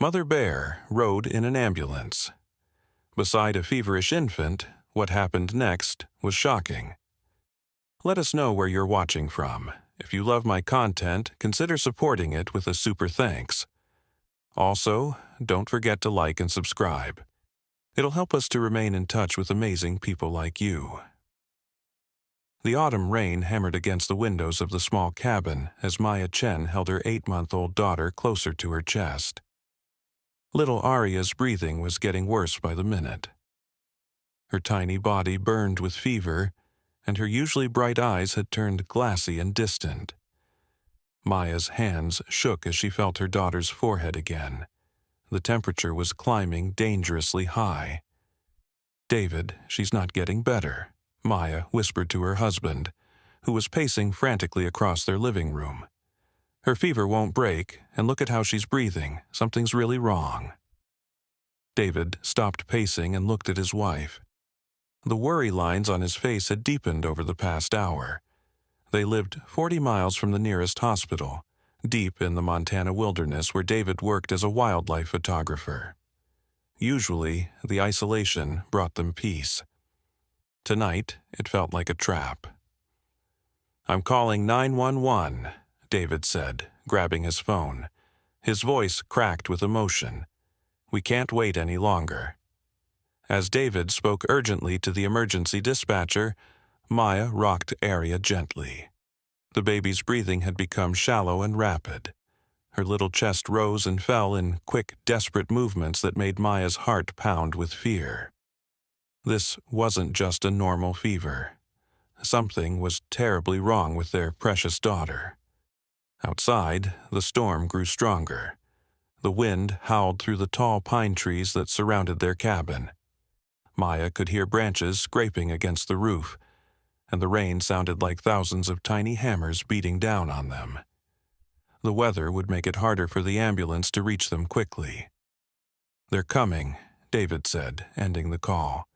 Mother Bear rode in an ambulance. Beside a feverish infant, what happened next was shocking. Let us know where you're watching from. If you love my content, consider supporting it with a super thanks. Also, don't forget to like and subscribe. It'll help us to remain in touch with amazing people like you. The autumn rain hammered against the windows of the small cabin as Maya Chen held her 8-month-old daughter closer to her chest. Little Aria's breathing was getting worse by the minute. Her tiny body burned with fever, and her usually bright eyes had turned glassy and distant. Maya's hands shook as she felt her daughter's forehead again. The temperature was climbing dangerously high. "David, she's not getting better," Maya whispered to her husband, who was pacing frantically across their living room. "Her fever won't break, and look at how she's breathing. Something's really wrong." David stopped pacing and looked at his wife. The worry lines on his face had deepened over the past hour. They lived 40 miles from the nearest hospital, deep in the Montana wilderness where David worked as a wildlife photographer. Usually, the isolation brought them peace. Tonight, it felt like a trap. "I'm calling 911, David said, grabbing his phone. His voice cracked with emotion. "We can't wait any longer." As David spoke urgently to the emergency dispatcher, Maya rocked Aria gently. The baby's breathing had become shallow and rapid. Her little chest rose and fell in quick, desperate movements that made Maya's heart pound with fear. This wasn't just a normal fever. Something was terribly wrong with their precious daughter. Outside, the storm grew stronger. The wind howled through the tall pine trees that surrounded their cabin. Maya could hear branches scraping against the roof, and the rain sounded like thousands of tiny hammers beating down on them. The weather would make it harder for the ambulance to reach them quickly. "They're coming," David said, ending the call.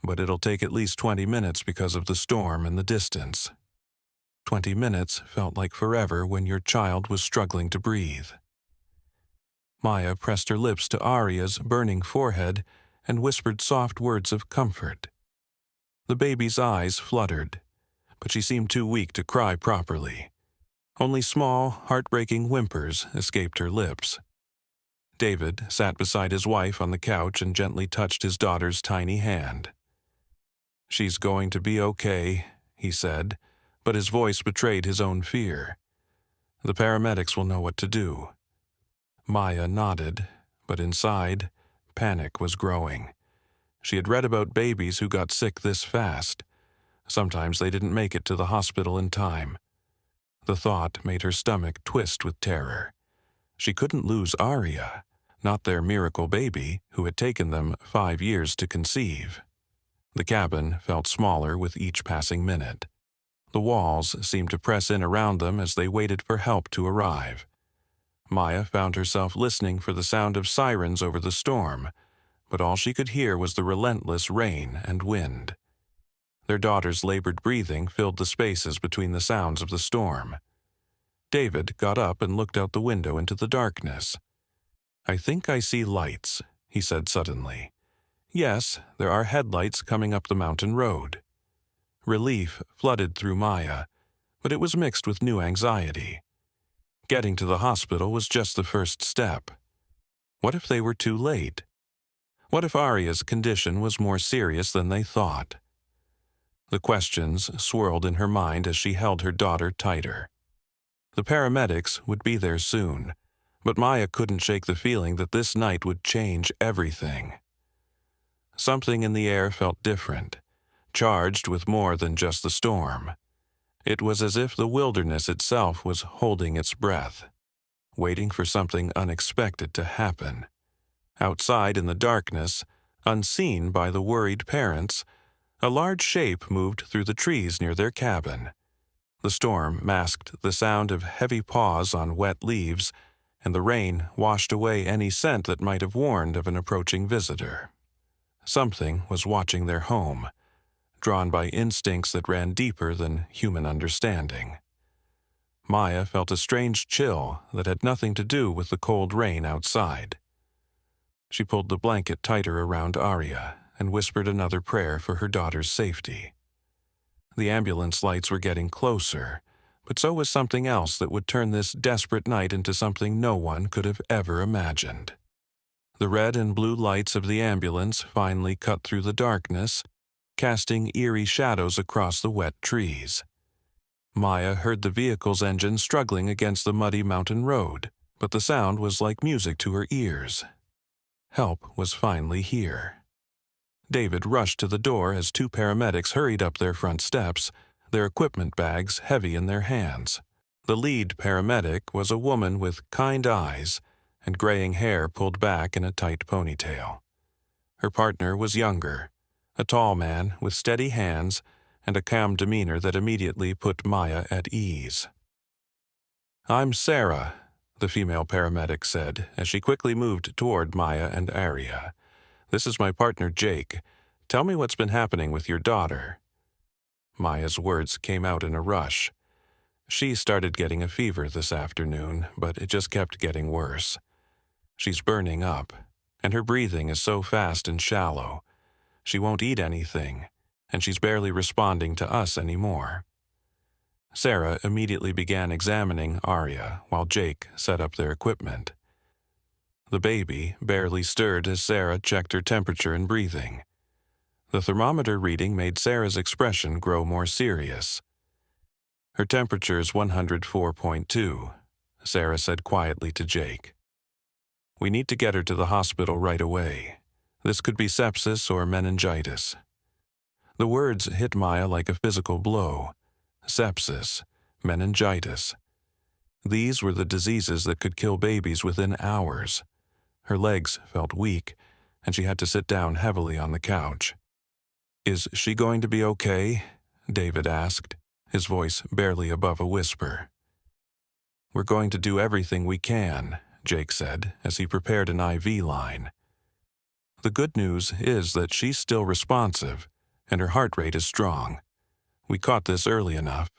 "But it'll take at least 20 minutes because of the storm and the distance." 20 minutes felt like forever when your child was struggling to breathe. Maya pressed her lips to Aria's burning forehead and whispered soft words of comfort. The baby's eyes fluttered, but she seemed too weak to cry properly. Only small, heartbreaking whimpers escaped her lips. David sat beside his wife on the couch and gently touched his daughter's tiny hand. "She's going to be okay," he said, but his voice betrayed his own fear. "The paramedics will know what to do." Maya nodded, but inside, panic was growing. She had read about babies who got sick this fast. Sometimes they didn't make it to the hospital in time. The thought made her stomach twist with terror. She couldn't lose Aria, not their miracle baby who had taken them 5 years to conceive. The cabin felt smaller with each passing minute. The walls seemed to press in around them as they waited for help to arrive. Maya found herself listening for the sound of sirens over the storm, but all she could hear was the relentless rain and wind. Their daughter's labored breathing filled the spaces between the sounds of the storm. David got up and looked out the window into the darkness. "I think I see lights," he said suddenly. "Yes, there are headlights coming up the mountain road." Relief flooded through Maya, but it was mixed with new anxiety. Getting to the hospital was just the first step. What if they were too late? What if Aria's condition was more serious than they thought? The questions swirled in her mind as she held her daughter tighter. The paramedics would be there soon, but Maya couldn't shake the feeling that this night would change everything. Something in the air felt different, charged with more than just the storm. It was as if the wilderness itself was holding its breath, waiting for something unexpected to happen. Outside in the darkness, unseen by the worried parents, a large shape moved through the trees near their cabin. The storm masked the sound of heavy paws on wet leaves, and the rain washed away any scent that might have warned of an approaching visitor. Something was watching their home, drawn by instincts that ran deeper than human understanding. Maya felt a strange chill that had nothing to do with the cold rain outside. She pulled the blanket tighter around Arya and whispered another prayer for her daughter's safety. The ambulance lights were getting closer, but so was something else that would turn this desperate night into something no one could have ever imagined. The red and blue lights of the ambulance finally cut through the darkness, casting eerie shadows across the wet trees. Maya heard the vehicle's engine struggling against the muddy mountain road, but the sound was like music to her ears. Help was finally here. David rushed to the door as two paramedics hurried up their front steps, their equipment bags heavy in their hands. The lead paramedic was a woman with kind eyes and graying hair pulled back in a tight ponytail. Her partner was younger, a tall man with steady hands and a calm demeanor that immediately put Maya at ease. "I'm Sarah," the female paramedic said as she quickly moved toward Maya and Arya. "This is my partner Jake. Tell me what's been happening with your daughter." Maya's words came out in a rush. She started getting a fever this afternoon, but it just kept getting worse. She's burning up, and her breathing is so fast and shallow. She won't eat anything, and she's barely responding to us anymore. Sarah immediately began examining Arya while Jake set up their equipment. The baby barely stirred as Sarah checked her temperature and breathing. The thermometer reading made Sarah's expression grow more serious. "Her temperature's 104.2, Sarah said quietly to Jake. "We need to get her to the hospital right away. This could be sepsis or meningitis." The words hit Maya like a physical blow. Sepsis, meningitis. These were the diseases that could kill babies within hours. Her legs felt weak, and she had to sit down heavily on the couch. "Is she going to be okay?" David asked, his voice barely above a whisper. "We're going to do everything we can," Jake said as he prepared an IV line. "The good news is that she's still responsive, and her heart rate is strong. We caught this early enough."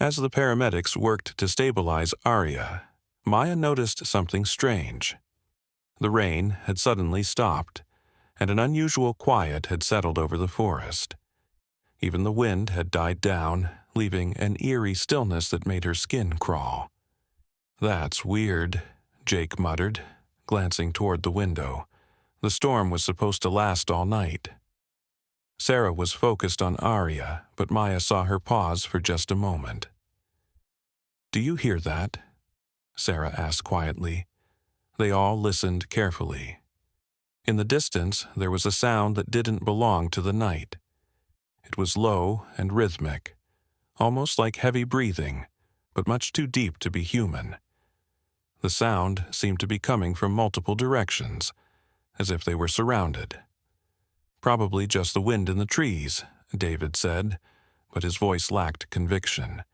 As the paramedics worked to stabilize Arya, Maya noticed something strange. The rain had suddenly stopped, and an unusual quiet had settled over the forest. Even the wind had died down, leaving an eerie stillness that made her skin crawl. "That's weird," Jake muttered, glancing toward the window. The storm was supposed to last all night. Sarah was focused on Arya, but Maya saw her pause for just a moment. "Do you hear that?" Sarah asked quietly. They all listened carefully. In the distance, there was a sound that didn't belong to the night. It was low and rhythmic, almost like heavy breathing, but much too deep to be human. The sound seemed to be coming from multiple directions, as if they were surrounded. "Probably just the wind in the trees," David said, but his voice lacked conviction.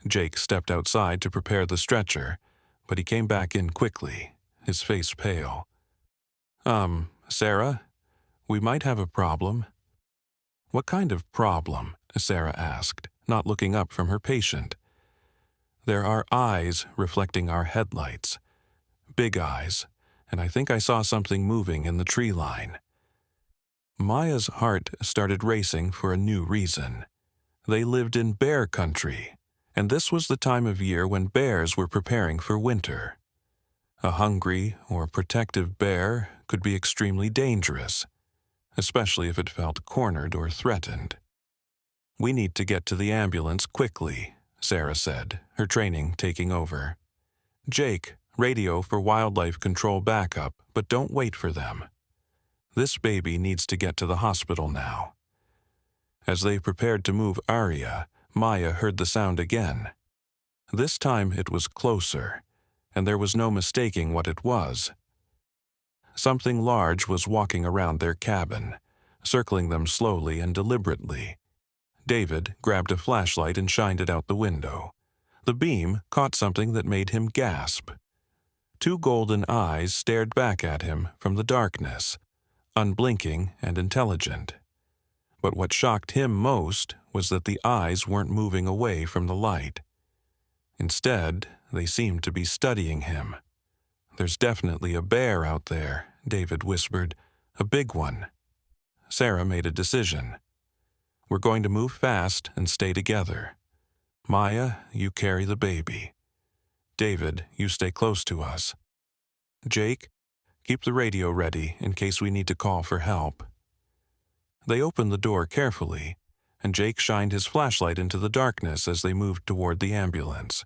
Jake stepped outside to prepare the stretcher, but he came back in quickly, his face pale. Sarah, we might have a problem." "What kind of problem?" Sarah asked, not looking up from her patient. "There are eyes reflecting our headlights. Big eyes, and I think I saw something moving in the tree line." Maya's heart started racing for a new reason. They lived in bear country, and this was the time of year when bears were preparing for winter. A hungry or protective bear could be extremely dangerous, especially if it felt cornered or threatened. "We need to get to the ambulance quickly," Sarah said, her training taking over. "Jake, radio for wildlife control backup, but don't wait for them. This baby needs to get to the hospital now." As they prepared to move Arya, Maya heard the sound again. This time it was closer, and there was no mistaking what it was. Something large was walking around their cabin, circling them slowly and deliberately. David grabbed a flashlight and shined it out the window. The beam caught something that made him gasp. Two golden eyes stared back at him from the darkness, unblinking and intelligent. But what shocked him most was that the eyes weren't moving away from the light. Instead, they seemed to be studying him. "There's definitely a bear out there," David whispered. "A big one." Sarah made a decision. "We're going to move fast and stay together. Maya, you carry the baby. David, you stay close to us. Jake, keep the radio ready in case we need to call for help." They opened the door carefully, and Jake shined his flashlight into the darkness as they moved toward the ambulance.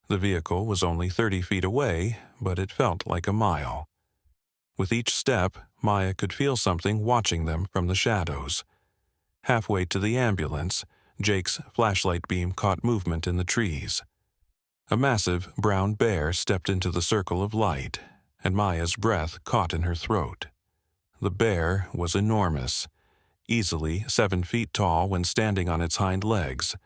The vehicle was only 30 feet away, but it felt like a mile. With each step, Maya could feel something watching them from the shadows. Halfway to the ambulance, Jake's flashlight beam caught movement in the trees. A massive brown bear stepped into the circle of light, and Maya's breath caught in her throat. The bear was enormous, easily 7 feet tall when standing on its hind legs.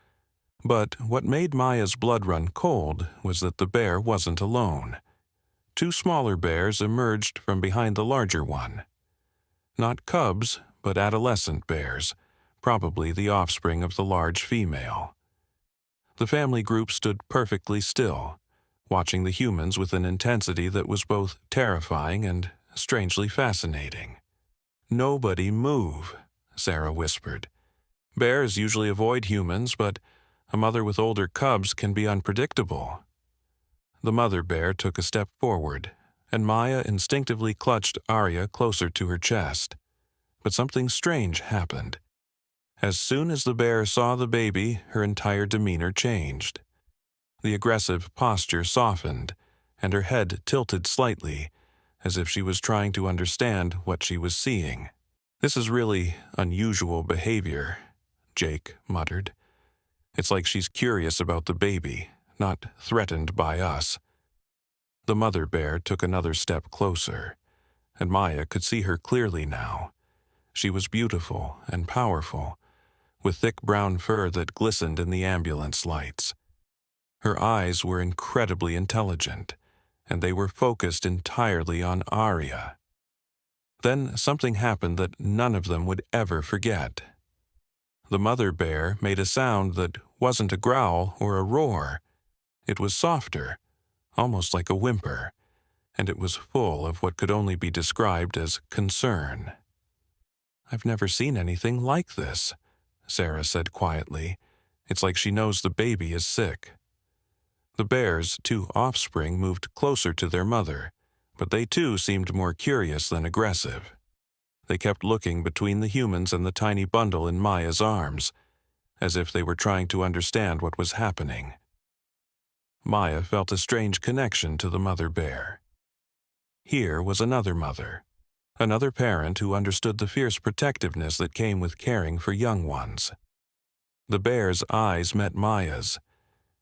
But what made Maya's blood run cold was that the bear wasn't alone. 2 smaller bears emerged from behind the larger one. Not cubs, but adolescent bears, probably the offspring of the large female. The family group stood perfectly still, watching the humans with an intensity that was both terrifying and strangely fascinating. "Nobody move," Sarah whispered. "Bears usually avoid humans, but a mother with older cubs can be unpredictable." The mother bear took a step forward, and Maya instinctively clutched Arya closer to her chest. But something strange happened. As soon as the bear saw the baby, her entire demeanor changed. The aggressive posture softened, and her head tilted slightly, as if she was trying to understand what she was seeing. "This is really unusual behavior," Jake muttered. "It's like she's curious about the baby, not threatened by us." The mother bear took another step closer, and Maya could see her clearly now. She was beautiful and powerful, with thick brown fur that glistened in the ambulance lights. Her eyes were incredibly intelligent, and they were focused entirely on Arya. Then something happened that none of them would ever forget. The mother bear made a sound that wasn't a growl or a roar. It was softer, almost like a whimper, and it was full of what could only be described as concern. "I've never seen anything like this," Sarah said quietly. "It's like she knows the baby is sick." The bear's 2 offspring moved closer to their mother, but they too seemed more curious than aggressive. They kept looking between the humans and the tiny bundle in Maya's arms, as if they were trying to understand what was happening. Maya felt a strange connection to the mother bear. Here was another mother, another parent who understood the fierce protectiveness that came with caring for young ones. The bear's eyes met Maya's,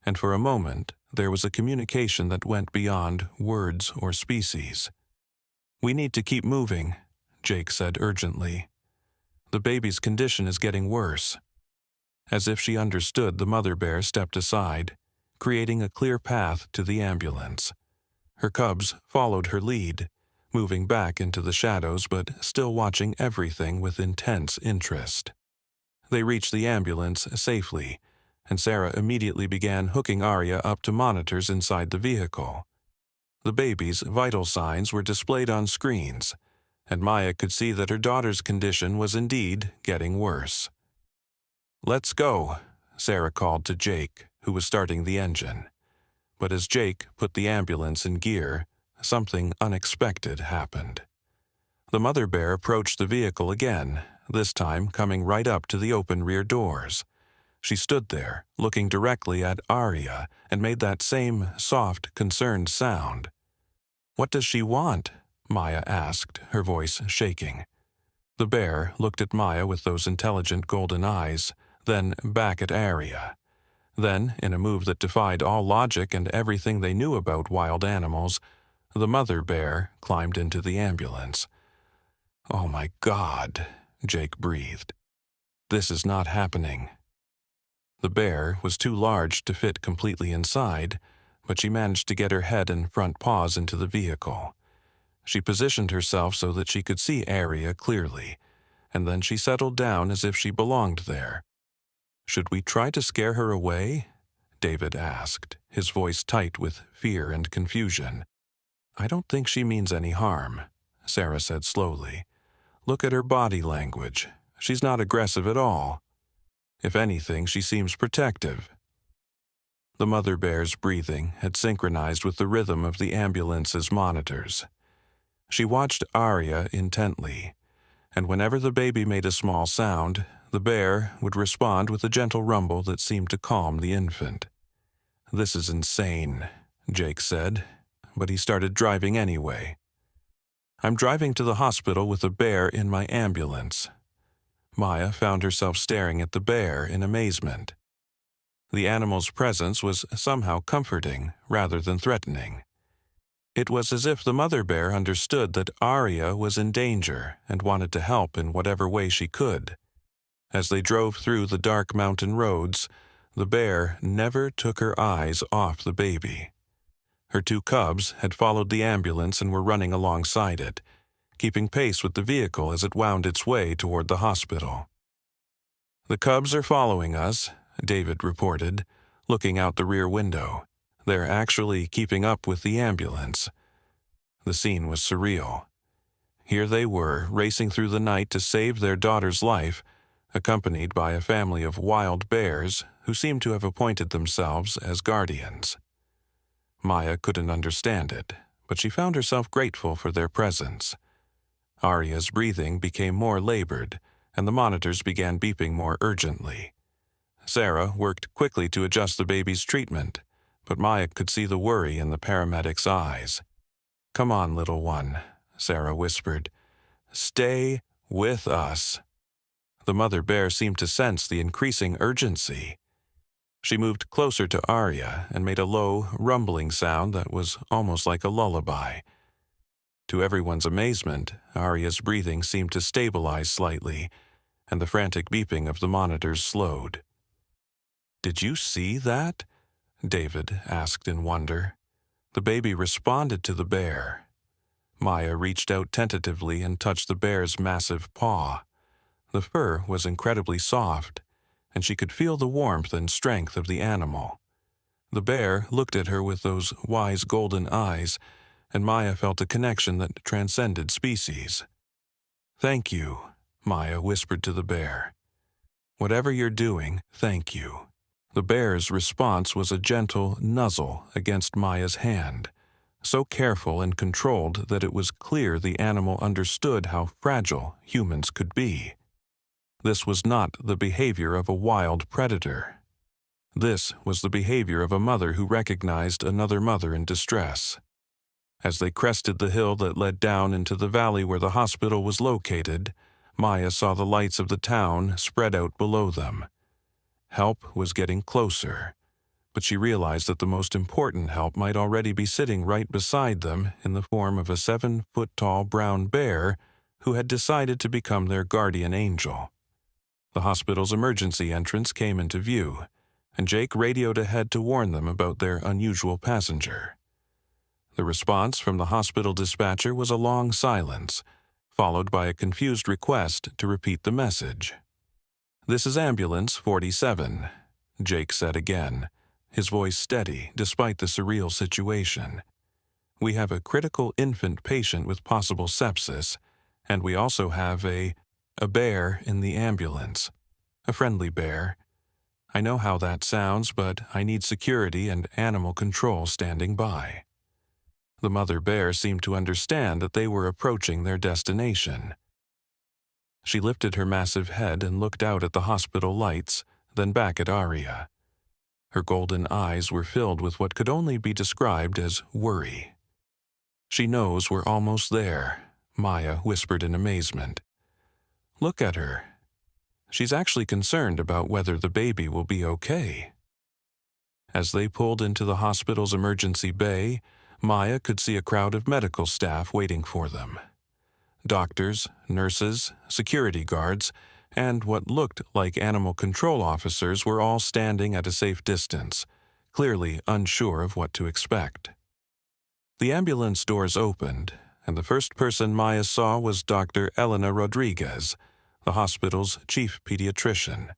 and for a moment there was a communication that went beyond words or species. "We need to keep moving," Jake said urgently. "The baby's condition is getting worse." As if she understood, the mother bear stepped aside, creating a clear path to the ambulance. Her cubs followed her lead, moving back into the shadows but still watching everything with intense interest. They reached the ambulance safely, and Sarah immediately began hooking Arya up to monitors inside the vehicle. The baby's vital signs were displayed on screens, and Maya could see that her daughter's condition was indeed getting worse. "Let's go," Sarah called to Jake, who was starting the engine. But as Jake put the ambulance in gear, something unexpected happened. The mother bear approached the vehicle again, this time coming right up to the open rear doors. She stood there, looking directly at Arya, and made that same soft, concerned sound. "What does she want?" Maya asked, her voice shaking. The bear looked at Maya with those intelligent golden eyes, then back at Arya. Then, in a move that defied all logic and everything they knew about wild animals, the mother bear climbed into the ambulance. "Oh my God," Jake breathed. "This is not happening." The bear was too large to fit completely inside, but she managed to get her head and front paws into the vehicle. She positioned herself so that she could see Arya clearly, and then she settled down as if she belonged there. "Should we try to scare her away?" David asked, his voice tight with fear and confusion. "I don't think she means any harm," Sarah said slowly. "Look at her body language. She's not aggressive at all. If anything, she seems protective." The mother bear's breathing had synchronized with the rhythm of the ambulance's monitors. She watched Arya intently, and whenever the baby made a small sound, the bear would respond with a gentle rumble that seemed to calm the infant. "This is insane," Jake said, but he started driving anyway. "I'm driving to the hospital with a bear in my ambulance." Maya found herself staring at the bear in amazement. The animal's presence was somehow comforting rather than threatening. It was as if the mother bear understood that Arya was in danger and wanted to help in whatever way she could. As they drove through the dark mountain roads, the bear never took her eyes off the baby. Her two cubs had followed the ambulance and were running alongside it, keeping pace with the vehicle as it wound its way toward the hospital. "The cubs are following us," David reported, looking out the rear window. "They're actually keeping up with the ambulance." The scene was surreal. Here they were, racing through the night to save their daughter's life, accompanied by a family of wild bears who seemed to have appointed themselves as guardians. Maya couldn't understand it, but she found herself grateful for their presence. Arya's breathing became more labored, and the monitors began beeping more urgently. Sarah worked quickly to adjust the baby's treatment, but Maya could see the worry in the paramedic's eyes. "Come on, little one," Sarah whispered. "Stay with us." The mother bear seemed to sense the increasing urgency. She moved closer to Arya and made a low, rumbling sound that was almost like a lullaby. To everyone's amazement, Arya's breathing seemed to stabilize slightly, and the frantic beeping of the monitors slowed. "Did you see that?" David asked in wonder. The baby responded to the bear. Maya reached out tentatively and touched the bear's massive paw. The fur was incredibly soft, and she could feel the warmth and strength of the animal. The bear looked at her with those wise golden eyes, and Maya felt a connection that transcended species. "Thank you," Maya whispered to the bear. "Whatever you're doing, thank you." The bear's response was a gentle nuzzle against Maya's hand, so careful and controlled that it was clear the animal understood how fragile humans could be. This was not the behavior of a wild predator. This was the behavior of a mother who recognized another mother in distress. As they crested the hill that led down into the valley where the hospital was located, Maya saw the lights of the town spread out below them. Help was getting closer, but she realized that the most important help might already be sitting right beside them in the form of a 7-foot-tall brown bear who had decided to become their guardian angel. The hospital's emergency entrance came into view, and Jake radioed ahead to warn them about their unusual passenger. The response from the hospital dispatcher was a long silence, followed by a confused request to repeat the message. "This is Ambulance 47, Jake said again, his voice steady despite the surreal situation. "We have a critical infant patient with possible sepsis, and we also have a bear in the ambulance. A friendly bear. I know how that sounds, but I need security and animal control standing by." The mother bear seemed to understand that they were approaching their destination. She lifted her massive head and looked out at the hospital lights, then back at Arya. Her golden eyes were filled with what could only be described as worry. "She knows we're almost there," Maya whispered in amazement. "Look at her. She's actually concerned about whether the baby will be okay." As they pulled into the hospital's emergency bay, Maya could see a crowd of medical staff waiting for them. Doctors, nurses, security guards, and what looked like animal control officers were all standing at a safe distance, clearly unsure of what to expect. The ambulance doors opened, and the first person Maya saw was Dr. Elena Rodriguez, the hospital's chief pediatrician.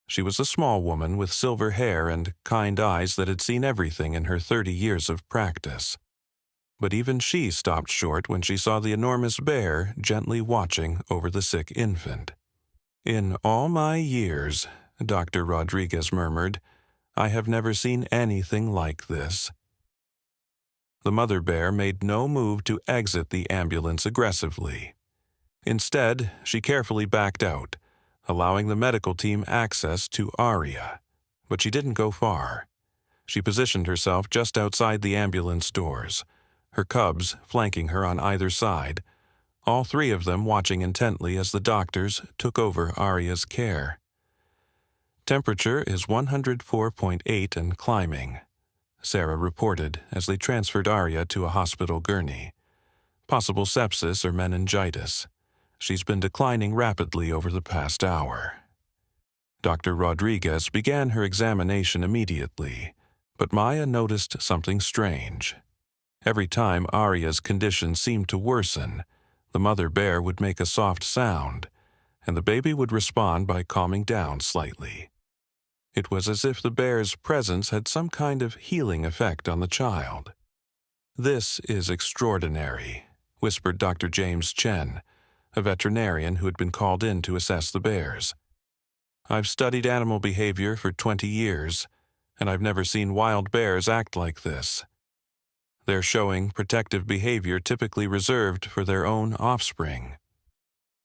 She was a small woman with silver hair and kind eyes that had seen everything in her 30 years of practice. But even she stopped short when she saw the enormous bear gently watching over the sick infant. "In all my years," Dr. Rodriguez murmured, "I have never seen anything like this." The mother bear made no move to exit the ambulance aggressively. Instead, she carefully backed out, allowing the medical team access to Aria. But she didn't go far. She positioned herself just outside the ambulance doors, her cubs flanking her on either side, all three of them watching intently as the doctors took over Aria's care. "Temperature is 104.8 and climbing," Sarah reported as they transferred Aria to a hospital gurney. "Possible sepsis or meningitis. She's been declining rapidly over the past hour." Dr. Rodriguez began her examination immediately, but Maya noticed something strange. Every time Aria's condition seemed to worsen, the mother bear would make a soft sound, and the baby would respond by calming down slightly. It was as if the bear's presence had some kind of healing effect on the child. "This is extraordinary," whispered Dr. James Chen, a veterinarian who had been called in to assess the bears. "I've studied animal behavior for 20 years, and I've never seen wild bears act like this. They're showing protective behavior typically reserved for their own offspring."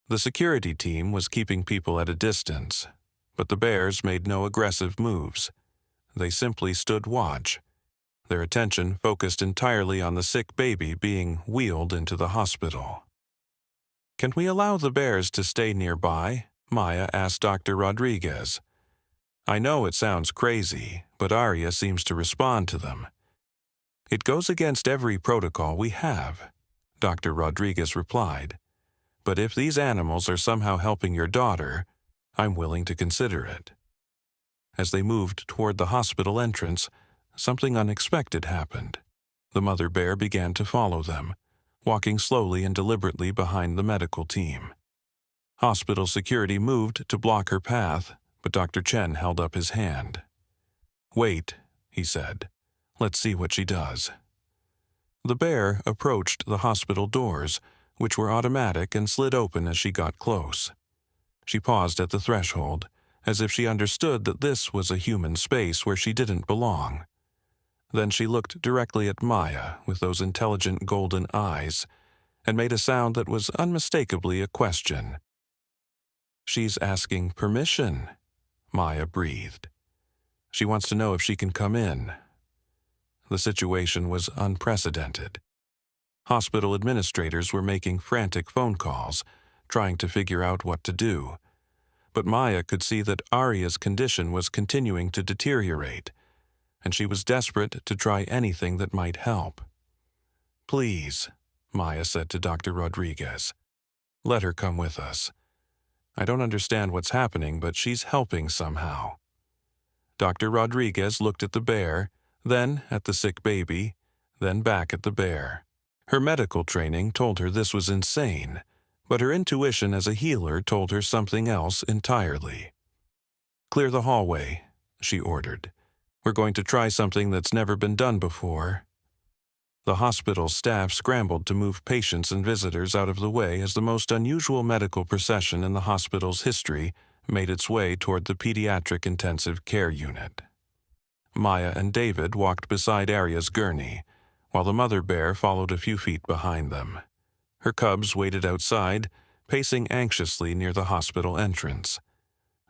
The security team was keeping people at a distance, but the bears made no aggressive moves. They simply stood watch, their attention focused entirely on the sick baby being wheeled into the hospital. "Can we allow the bears to stay nearby?" Maya asked Dr. Rodriguez. "I know it sounds crazy, but Aria seems to respond to them." "It goes against every protocol we have," Dr. Rodriguez replied. "But if these animals are somehow helping your daughter, I'm willing to consider it." As they moved toward the hospital entrance, something unexpected happened. The mother bear began to follow them, walking slowly and deliberately behind the medical team. Hospital security moved to block her path, but Dr. Chen held up his hand. "Wait," he said. "Let's see what she does." The bear approached the hospital doors, which were automatic and slid open as she got close. She paused at the threshold, as if she understood that this was a human space where she didn't belong. Then she looked directly at Maya with those intelligent golden eyes and made a sound that was unmistakably a question. "She's asking permission," Maya breathed. "She wants to know if she can come in." The situation was unprecedented. Hospital administrators were making frantic phone calls, trying to figure out what to do. But Maya could see that Aria's condition was continuing to deteriorate, and she was desperate to try anything that might help. "Please," Maya said to Dr. Rodriguez, "let her come with us. I don't understand what's happening, but she's helping somehow." Dr. Rodriguez looked at the bear, then at the sick baby, then back at the bear. Her medical training told her this was insane, but her intuition as a healer told her something else entirely. "Clear the hallway," she ordered. "We're going to try something that's never been done before." The hospital staff scrambled to move patients and visitors out of the way as the most unusual medical procession in the hospital's history made its way toward the pediatric intensive care unit. Maya and David walked beside Aria's gurney, while the mother bear followed a few feet behind them. Her cubs waited outside, pacing anxiously near the hospital entrance.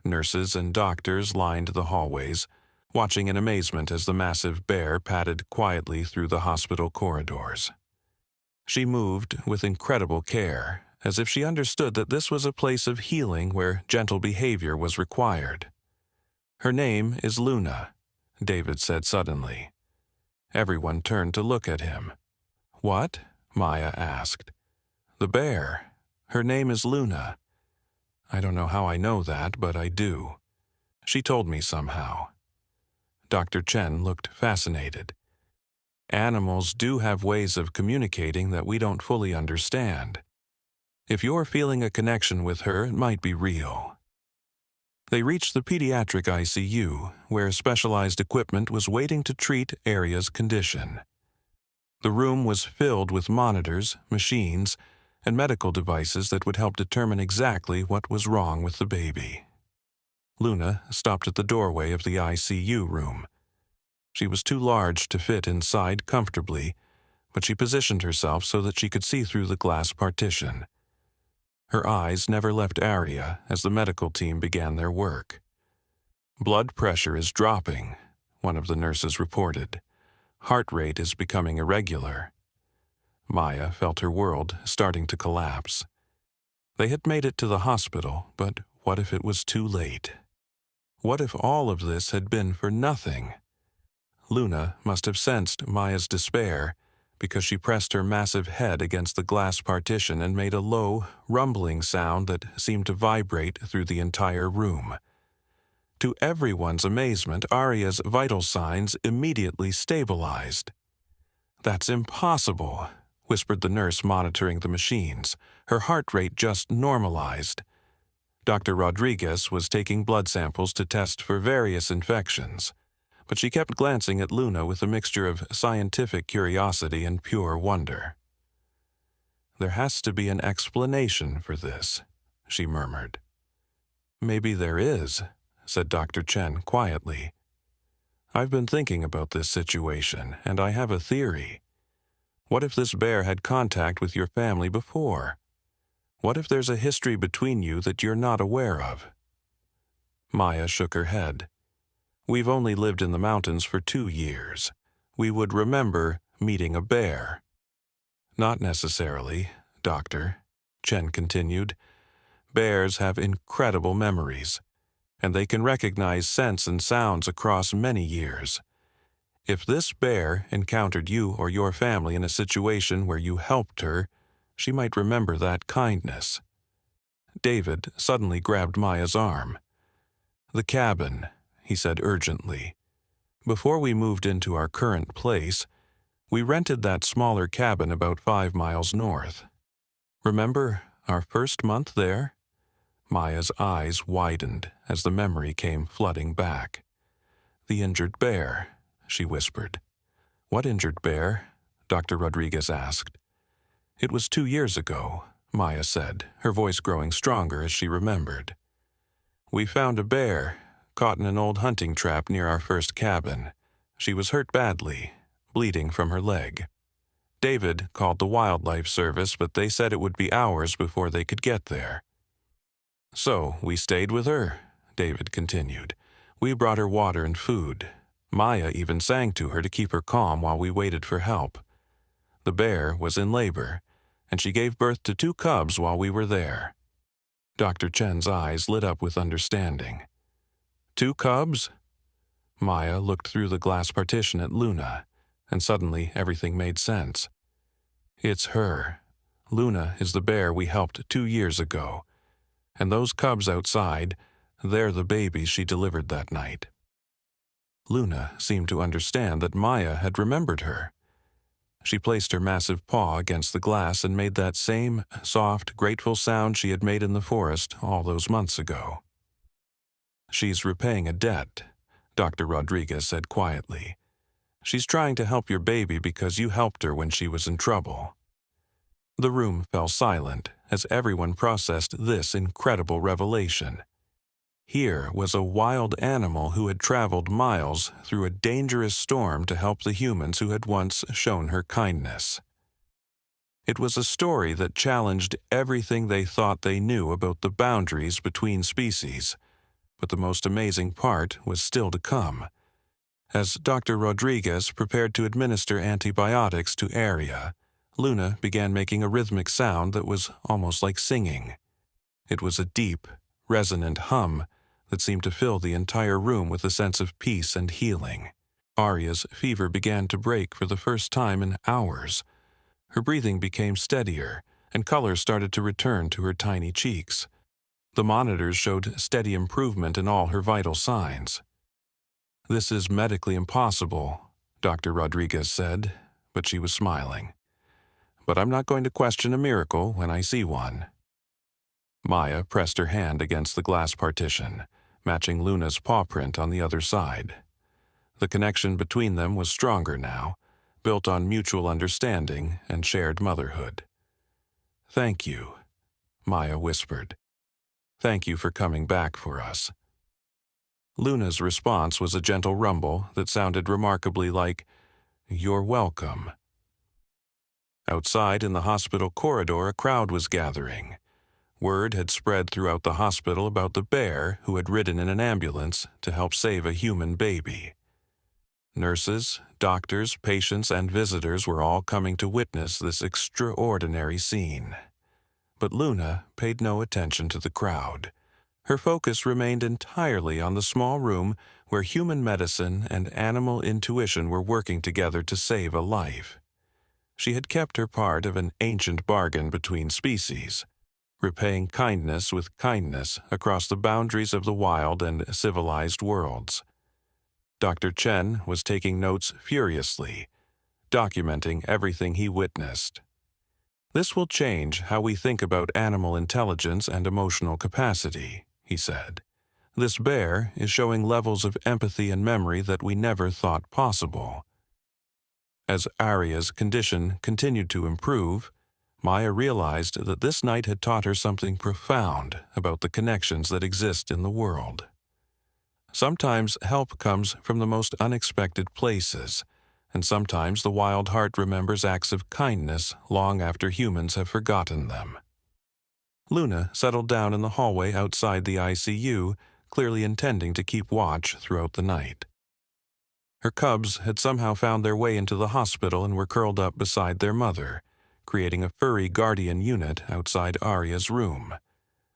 Nurses and doctors lined the hallways, watching in amazement as the massive bear padded quietly through the hospital corridors. She moved with incredible care, as if she understood that this was a place of healing where gentle behavior was required. "Her name is Luna," David said suddenly. Everyone turned to look at him. "What?" Maya asked. "The bear. Her name is Luna. I don't know how I know that, but I do. She told me somehow." Dr. Chen looked fascinated. "Animals do have ways of communicating that we don't fully understand. If you're feeling a connection with her, it might be real." They reached the pediatric ICU, where specialized equipment was waiting to treat Aria's condition. The room was filled with monitors, machines, and medical devices that would help determine exactly what was wrong with the baby. Luna stopped at the doorway of the ICU room. She was too large to fit inside comfortably, but she positioned herself so that she could see through the glass partition. Her eyes never left Aria as the medical team began their work. "Blood pressure is dropping," one of the nurses reported. "Heart rate is becoming irregular." Maya felt her world starting to collapse. They had made it to the hospital, but what if it was too late? What if all of this had been for nothing? Luna must have sensed Maya's despair, because she pressed her massive head against the glass partition and made a low, rumbling sound that seemed to vibrate through the entire room. To everyone's amazement, Aria's vital signs immediately stabilized. "That's impossible," whispered the nurse monitoring the machines. "Her heart rate just normalized." Dr. Rodriguez was taking blood samples to test for various infections, but she kept glancing at Luna with a mixture of scientific curiosity and pure wonder. "There has to be an explanation for this," she murmured. "Maybe there is," said Dr. Chen quietly. "I've been thinking about this situation, and I have a theory. What if this bear had contact with your family before? What if there's a history between you that you're not aware of?" Maya shook her head. "We've only lived in the mountains for 2 years. We would remember meeting a bear." "Not necessarily, Doctor," Chen continued. "Bears have incredible memories, and they can recognize scents and sounds across many years. If this bear encountered you or your family in a situation where you helped her, she might remember that kindness." David suddenly grabbed Maya's arm. "The cabin," he said urgently. "Before we moved into our current place, we rented that smaller cabin about 5 miles north. Remember our first month there?" Maya's eyes widened as the memory came flooding back. "The injured bear," she whispered. "What injured bear?" Dr. Rodriguez asked. "It was 2 years ago," Maya said, her voice growing stronger as she remembered. "We found a bear caught in an old hunting trap near our first cabin. She was hurt badly, bleeding from her leg. David called the wildlife service, but they said it would be hours before they could get there. So we stayed with her," David continued. "We brought her water and food. Maya even sang to her to keep her calm while we waited for help. The bear was in labor, and she gave birth to 2 cubs while we were there." Dr. Chen's eyes lit up with understanding. "2 cubs?" Maya looked through the glass partition at Luna, and suddenly everything made sense. "It's her. Luna is the bear we helped 2 years ago. And those cubs outside, they're the babies she delivered that night." Luna seemed to understand that Maya had remembered her. She placed her massive paw against the glass and made that same soft, grateful sound she had made in the forest all those months ago. "She's repaying a debt," Dr. Rodriguez said quietly. "She's trying to help your baby because you helped her when she was in trouble." The room fell silent as everyone processed this incredible revelation. Here was a wild animal who had traveled miles through a dangerous storm to help the humans who had once shown her kindness. It was a story that challenged everything they thought they knew about the boundaries between species, but the most amazing part was still to come. As Dr. Rodriguez prepared to administer antibiotics to Aria, Luna began making a rhythmic sound that was almost like singing. It was a deep, resonant hum that seemed to fill the entire room with a sense of peace and healing. Aria's fever began to break for the first time in hours. Her breathing became steadier, and color started to return to her tiny cheeks. The monitors showed steady improvement in all her vital signs. "This is medically impossible," Dr. Rodriguez said, but she was smiling. "But I'm not going to question a miracle when I see one." Maya pressed her hand against the glass partition, matching Luna's paw print on the other side. The connection between them was stronger now, built on mutual understanding and shared motherhood. "Thank you," Maya whispered. "Thank you for coming back for us." Luna's response was a gentle rumble that sounded remarkably like, "You're welcome." Outside in the hospital corridor, a crowd was gathering. Word had spread throughout the hospital about the bear who had ridden in an ambulance to help save a human baby. Nurses, doctors, patients, and visitors were all coming to witness this extraordinary scene. But Luna paid no attention to the crowd. Her focus remained entirely on the small room where human medicine and animal intuition were working together to save a life. She had kept her part of an ancient bargain between species, repaying kindness with kindness across the boundaries of the wild and civilized worlds. Dr. Chen was taking notes furiously, documenting everything he witnessed. "This will change how we think about animal intelligence and emotional capacity," he said. "This bear is showing levels of empathy and memory that we never thought possible." As Arya's condition continued to improve, Maya realized that this night had taught her something profound about the connections that exist in the world. Sometimes help comes from the most unexpected places, and sometimes the wild heart remembers acts of kindness long after humans have forgotten them. Luna settled down in the hallway outside the ICU, clearly intending to keep watch throughout the night. Her cubs had somehow found their way into the hospital and were curled up beside their mother, creating a furry guardian unit outside Arya's room.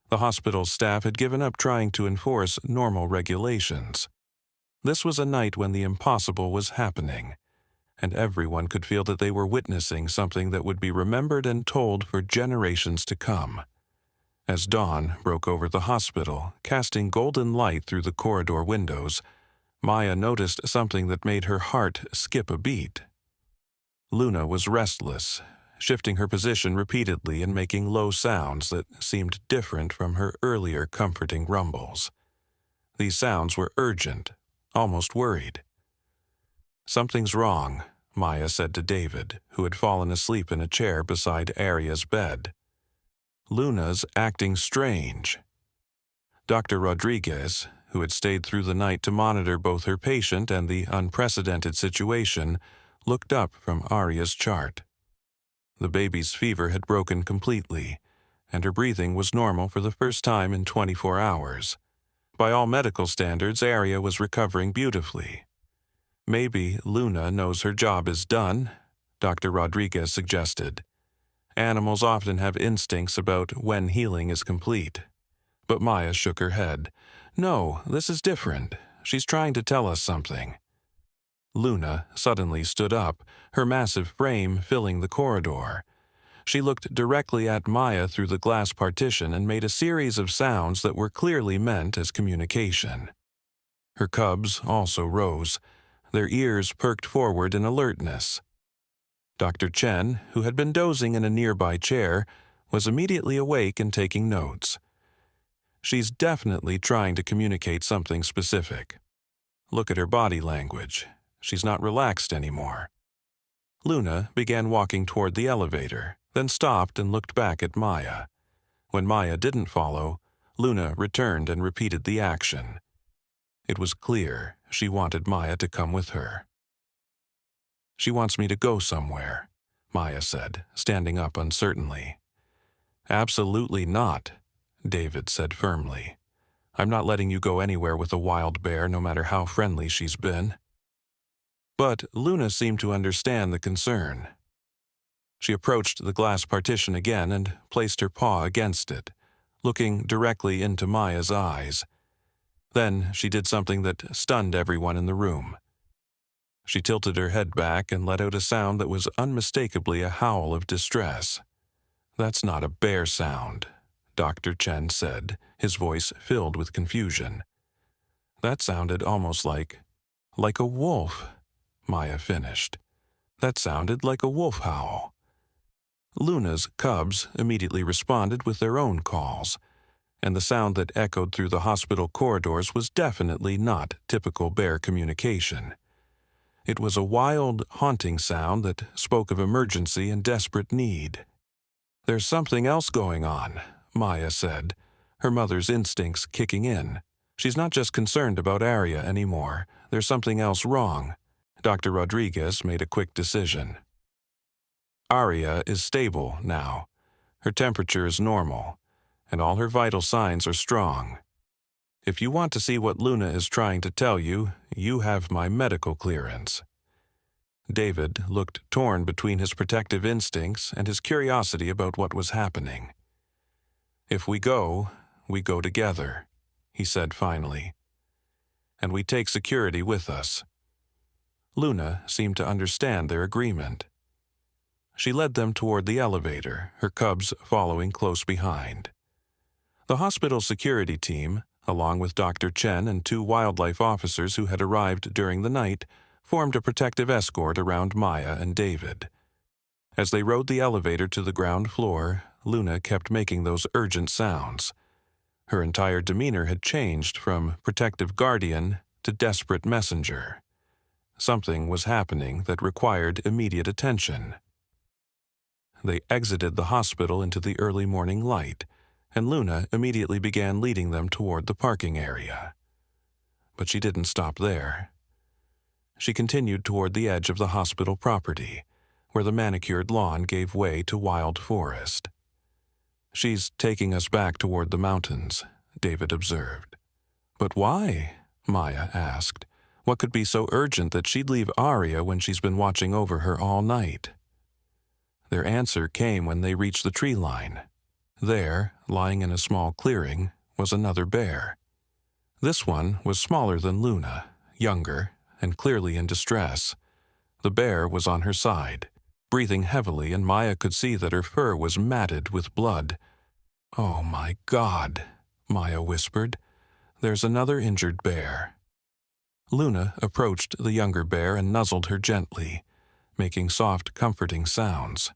The hospital's staff had given up trying to enforce normal regulations. This was a night when the impossible was happening, and everyone could feel that they were witnessing something that would be remembered and told for generations to come. As dawn broke over the hospital, casting golden light through the corridor windows, Maya noticed something that made her heart skip a beat. Luna was restless, shifting her position repeatedly and making low sounds that seemed different from her earlier comforting rumbles. These sounds were urgent, almost worried. "Something's wrong," Maya said to David, who had fallen asleep in a chair beside Arya's bed. "Luna's acting strange." Dr. Rodriguez, who had stayed through the night to monitor both her patient and the unprecedented situation, looked up from Arya's chart. The baby's fever had broken completely, and her breathing was normal for the first time in 24 hours. By all medical standards, Arya was recovering beautifully. "Maybe Luna knows her job is done," Dr. Rodriguez suggested. "Animals often have instincts about when healing is complete." But Maya shook her head. "No, this is different. She's trying to tell us something." Luna suddenly stood up, her massive frame filling the corridor. She looked directly at Maya through the glass partition and made a series of sounds that were clearly meant as communication. Her cubs also rose, their ears perked forward in alertness. Dr. Chen, who had been dozing in a nearby chair, was immediately awake and taking notes. "She's definitely trying to communicate something specific. Look at her body language. She's not relaxed anymore." Luna began walking toward the elevator, then stopped and looked back at Maya. When Maya didn't follow, Luna returned and repeated the action. It was clear she wanted Maya to come with her. "She wants me to go somewhere," Maya said, standing up uncertainly. "Absolutely not," David said firmly. "I'm not letting you go anywhere with a wild bear, no matter how friendly she's been." But Luna seemed to understand the concern. She approached the glass partition again and placed her paw against it, looking directly into Maya's eyes. Then she did something that stunned everyone in the room. She tilted her head back and let out a sound that was unmistakably a howl of distress. "That's not a bear sound," Dr. Chen said, his voice filled with confusion. "That sounded almost like a wolf," Maya finished. "That sounded like a wolf howl." Luna's cubs immediately responded with their own calls. and the sound that echoed through the hospital corridors was definitely not typical bear communication. It was a wild, haunting sound that spoke of emergency and desperate need. "There's something else going on," Maya said, her mother's instincts kicking in. "She's not just concerned about Arya anymore. There's something else wrong." Dr. Rodriguez made a quick decision. "Arya is stable now. Her temperature is normal, and all her vital signs are strong. If you want to see what Luna is trying to tell you, you have my medical clearance." David looked torn between his protective instincts and his curiosity about what was happening. "If we go together," he said finally. "And we take security with us." Luna seemed to understand their agreement. She led them toward the elevator, her cubs following close behind. The hospital security team, along with Dr. Chen and 2 wildlife officers who had arrived during the night, formed a protective escort around Maya and David. As they rode the elevator to the ground floor, Luna kept making those urgent sounds. Her entire demeanor had changed from protective guardian to desperate messenger. Something was happening that required immediate attention. They exited the hospital into the early morning light, and Luna immediately began leading them toward the parking area. But she didn't stop there. She continued toward the edge of the hospital property, where the manicured lawn gave way to wild forest. "She's taking us back toward the mountains," David observed. "But why?" Maya asked. "What could be so urgent that she'd leave Arya when she's been watching over her all night?" Their answer came when they reached the tree line. There, lying in a small clearing, was another bear. This one was smaller than Luna, younger, and clearly in distress. The bear was on her side, breathing heavily, and Maya could see that her fur was matted with blood. "Oh my God," Maya whispered. "There's another injured bear." Luna approached the younger bear and nuzzled her gently, making soft, comforting sounds.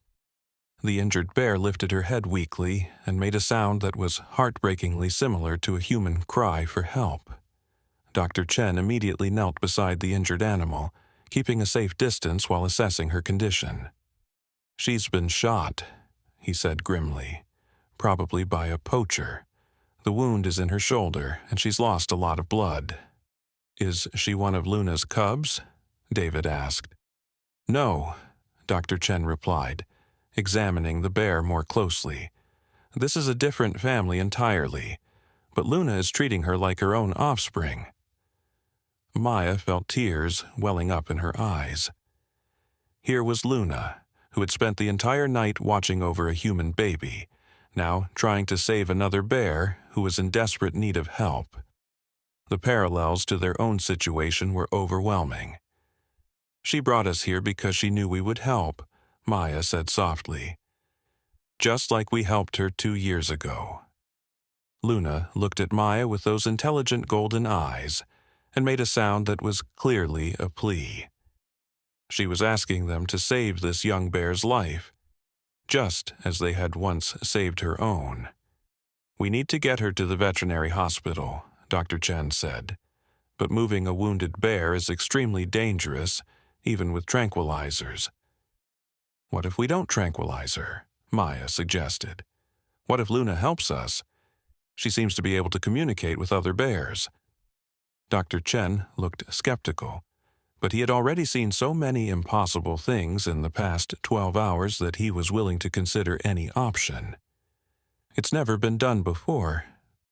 The injured bear lifted her head weakly and made a sound that was heartbreakingly similar to a human cry for help. Dr. Chen immediately knelt beside the injured animal, keeping a safe distance while assessing her condition. "She's been shot," he said grimly, "probably by a poacher. The wound is in her shoulder, and she's lost a lot of blood." "Is she one of Luna's cubs?" David asked. "No," Dr. Chen replied, examining the bear more closely. "This is a different family entirely, but Luna is treating her like her own offspring." Maya felt tears welling up in her eyes. Here was Luna, who had spent the entire night watching over a human baby, now trying to save another bear who was in desperate need of help. The parallels to their own situation were overwhelming. "She brought us here because she knew we would help," Maya said softly. "Just like we helped her 2 years ago." Luna looked at Maya with those intelligent golden eyes and made a sound that was clearly a plea. She was asking them to save this young bear's life, just as they had once saved her own. "We need to get her to the veterinary hospital," Dr. Chen said. "But moving a wounded bear is extremely dangerous, even with tranquilizers." "What if we don't tranquilize her?" Maya suggested. "What if Luna helps us? She seems to be able to communicate with other bears." Dr. Chen looked skeptical, but he had already seen so many impossible things in the past 12 hours that he was willing to consider any option. It's never been done before,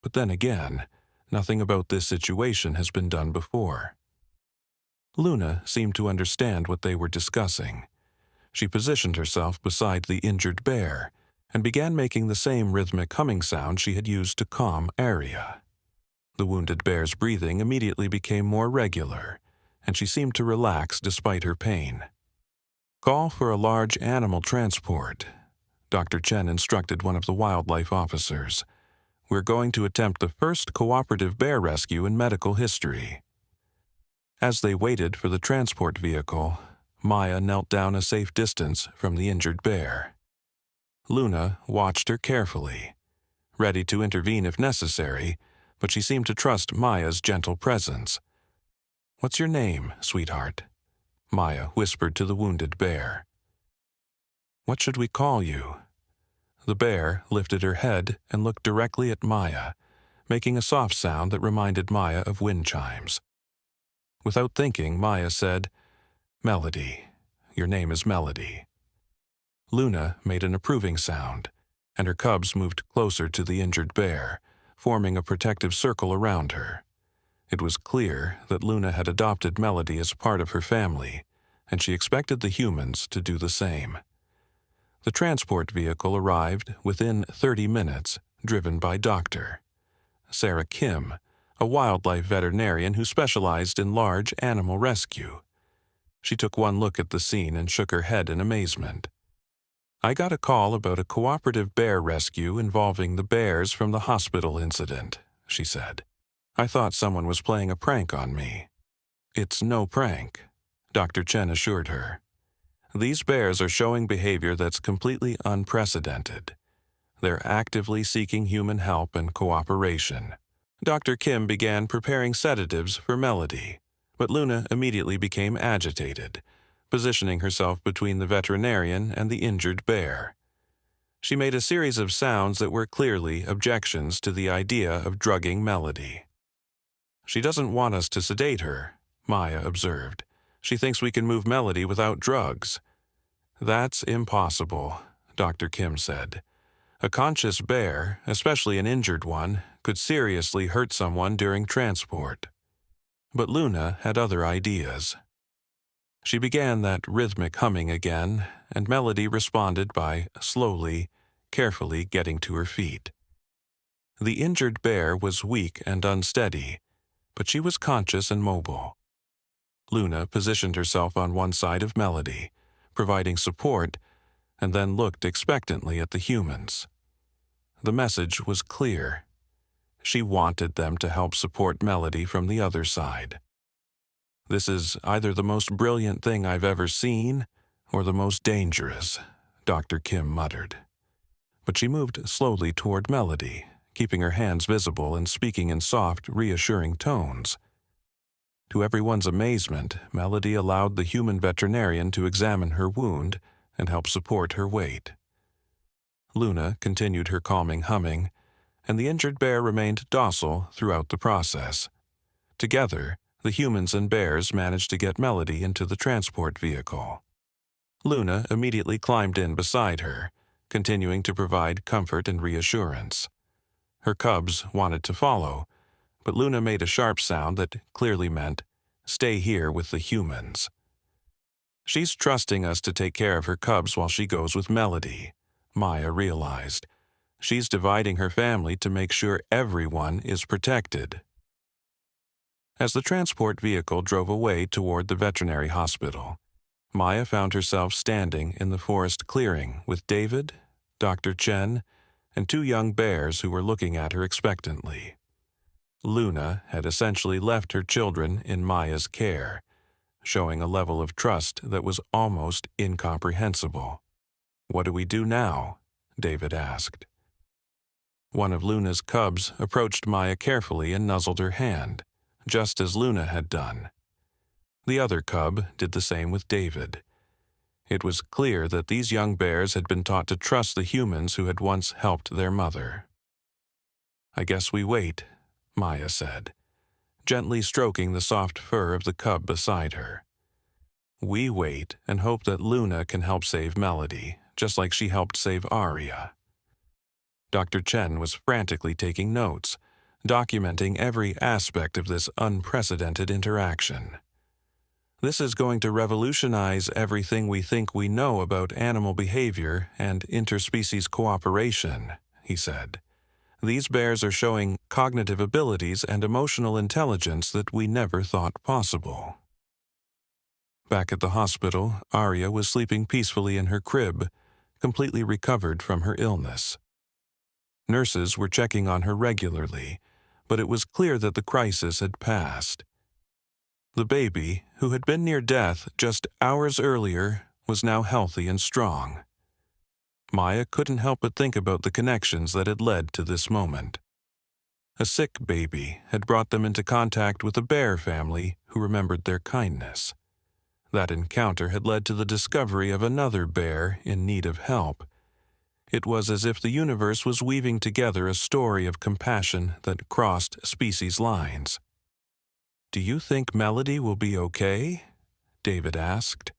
but then again, nothing about this situation has been done before. Luna seemed to understand what they were discussing. She positioned herself beside the injured bear and began making the same rhythmic humming sound she had used to calm Arya. The wounded bear's breathing immediately became more regular, and she seemed to relax despite her pain. "Call for a large animal transport," Dr. Chen instructed one of the wildlife officers. "We're going to attempt the first cooperative bear rescue in medical history." As they waited for the transport vehicle, Maya knelt down a safe distance from the injured bear. Luna watched her carefully, ready to intervene if necessary, but she seemed to trust Maya's gentle presence. "What's your name, sweetheart?" Maya whispered to the wounded bear. "What should we call you?" The bear lifted her head and looked directly at Maya, making a soft sound that reminded Maya of wind chimes. Without thinking, Maya said, "Melody. Your name is Melody." Luna made an approving sound, and her cubs moved closer to the injured bear, forming a protective circle around her. It was clear that Luna had adopted Melody as part of her family, and she expected the humans to do the same. The transport vehicle arrived within 30 minutes, driven by Dr. Sarah Kim, a wildlife veterinarian who specialized in large animal rescue. She took one look at the scene and shook her head in amazement. "I got a call about a cooperative bear rescue involving the bears from the hospital incident," she said. "I thought someone was playing a prank on me." "It's no prank," Dr. Chen assured her. "These bears are showing behavior that's completely unprecedented. They're actively seeking human help and cooperation." Dr. Kim began preparing sedatives for Melody, but Luna immediately became agitated, positioning herself between the veterinarian and the injured bear. She made a series of sounds that were clearly objections to the idea of drugging Melody. "She doesn't want us to sedate her," Maya observed. "She thinks we can move Melody without drugs." "That's impossible," Dr. Kim said. "A conscious bear, especially an injured one, could seriously hurt someone during transport." But Luna had other ideas. She began that rhythmic humming again, and Melody responded by slowly, carefully getting to her feet. The injured bear was weak and unsteady, but she was conscious and mobile. Luna positioned herself on one side of Melody, providing support, and then looked expectantly at the humans. The message was clear. She wanted them to help support Melody from the other side. "This is either the most brilliant thing I've ever seen or the most dangerous," Dr. Kim muttered. But she moved slowly toward Melody, keeping her hands visible and speaking in soft, reassuring tones. To everyone's amazement, Melody allowed the human veterinarian to examine her wound and help support her weight. Luna continued her calming humming, and the injured bear remained docile throughout the process. Together, the humans and bears managed to get Melody into the transport vehicle. Luna immediately climbed in beside her, continuing to provide comfort and reassurance. Her cubs wanted to follow, but Luna made a sharp sound that clearly meant, "Stay here with the humans." "She's trusting us to take care of her cubs while she goes with Melody," Maya realized. "She's dividing her family to make sure everyone is protected." As the transport vehicle drove away toward the veterinary hospital, Maya found herself standing in the forest clearing with David, Dr. Chen, and two young bears who were looking at her expectantly. Luna had essentially left her children in Maya's care, showing a level of trust that was almost incomprehensible. "What do we do now?" David asked. One of Luna's cubs approached Maya carefully and nuzzled her hand, just as Luna had done. The other cub did the same with David. It was clear that these young bears had been taught to trust the humans who had once helped their mother. "I guess we wait," Maya said, gently stroking the soft fur of the cub beside her. "We wait and hope that Luna can help save Melody, just like she helped save Aria." Dr. Chen was frantically taking notes, documenting every aspect of this unprecedented interaction. "This is going to revolutionize everything we think we know about animal behavior and interspecies cooperation," he said. "These bears are showing cognitive abilities and emotional intelligence that we never thought possible." Back at the hospital, Aria was sleeping peacefully in her crib, completely recovered from her illness. Nurses were checking on her regularly, but it was clear that the crisis had passed. The baby, who had been near death just hours earlier, was now healthy and strong. Maya couldn't help but think about the connections that had led to this moment. A sick baby had brought them into contact with a bear family who remembered their kindness. That encounter had led to the discovery of another bear in need of help. It was as if the universe was weaving together a story of compassion that crossed species lines. "Do you think Melody will be okay?" David asked,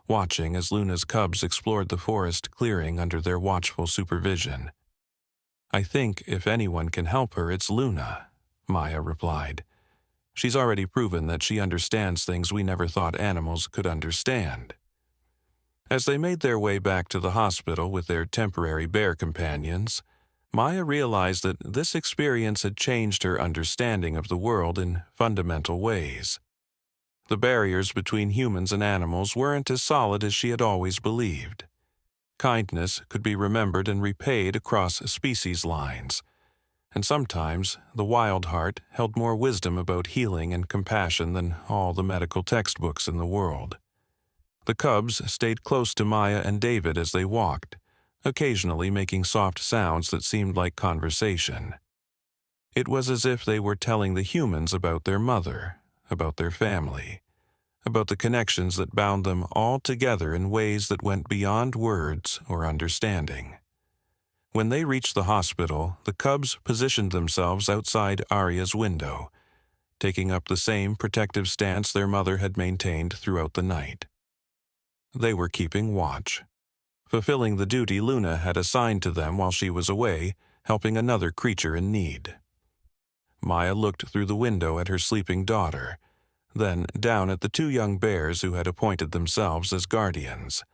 watching as Luna's cubs explored the forest clearing under their watchful supervision. "I think if anyone can help her, it's Luna," Maya replied. "She's already proven that she understands things we never thought animals could understand." As they made their way back to the hospital with their temporary bear companions, Maya realized that this experience had changed her understanding of the world in fundamental ways. The barriers between humans and animals weren't as solid as she had always believed. Kindness could be remembered and repaid across species lines, and sometimes the wild heart held more wisdom about healing and compassion than all the medical textbooks in the world. The cubs stayed close to Maya and David as they walked, occasionally making soft sounds that seemed like conversation. It was as if they were telling the humans about their mother, about their family, about the connections that bound them all together in ways that went beyond words or understanding. When they reached the hospital, the cubs positioned themselves outside Arya's window, taking up the same protective stance their mother had maintained throughout the night. They were keeping watch, fulfilling the duty Luna had assigned to them while she was away, helping another creature in need. Maya looked through the window at her sleeping daughter, then down at the two young bears who had appointed themselves as guardians.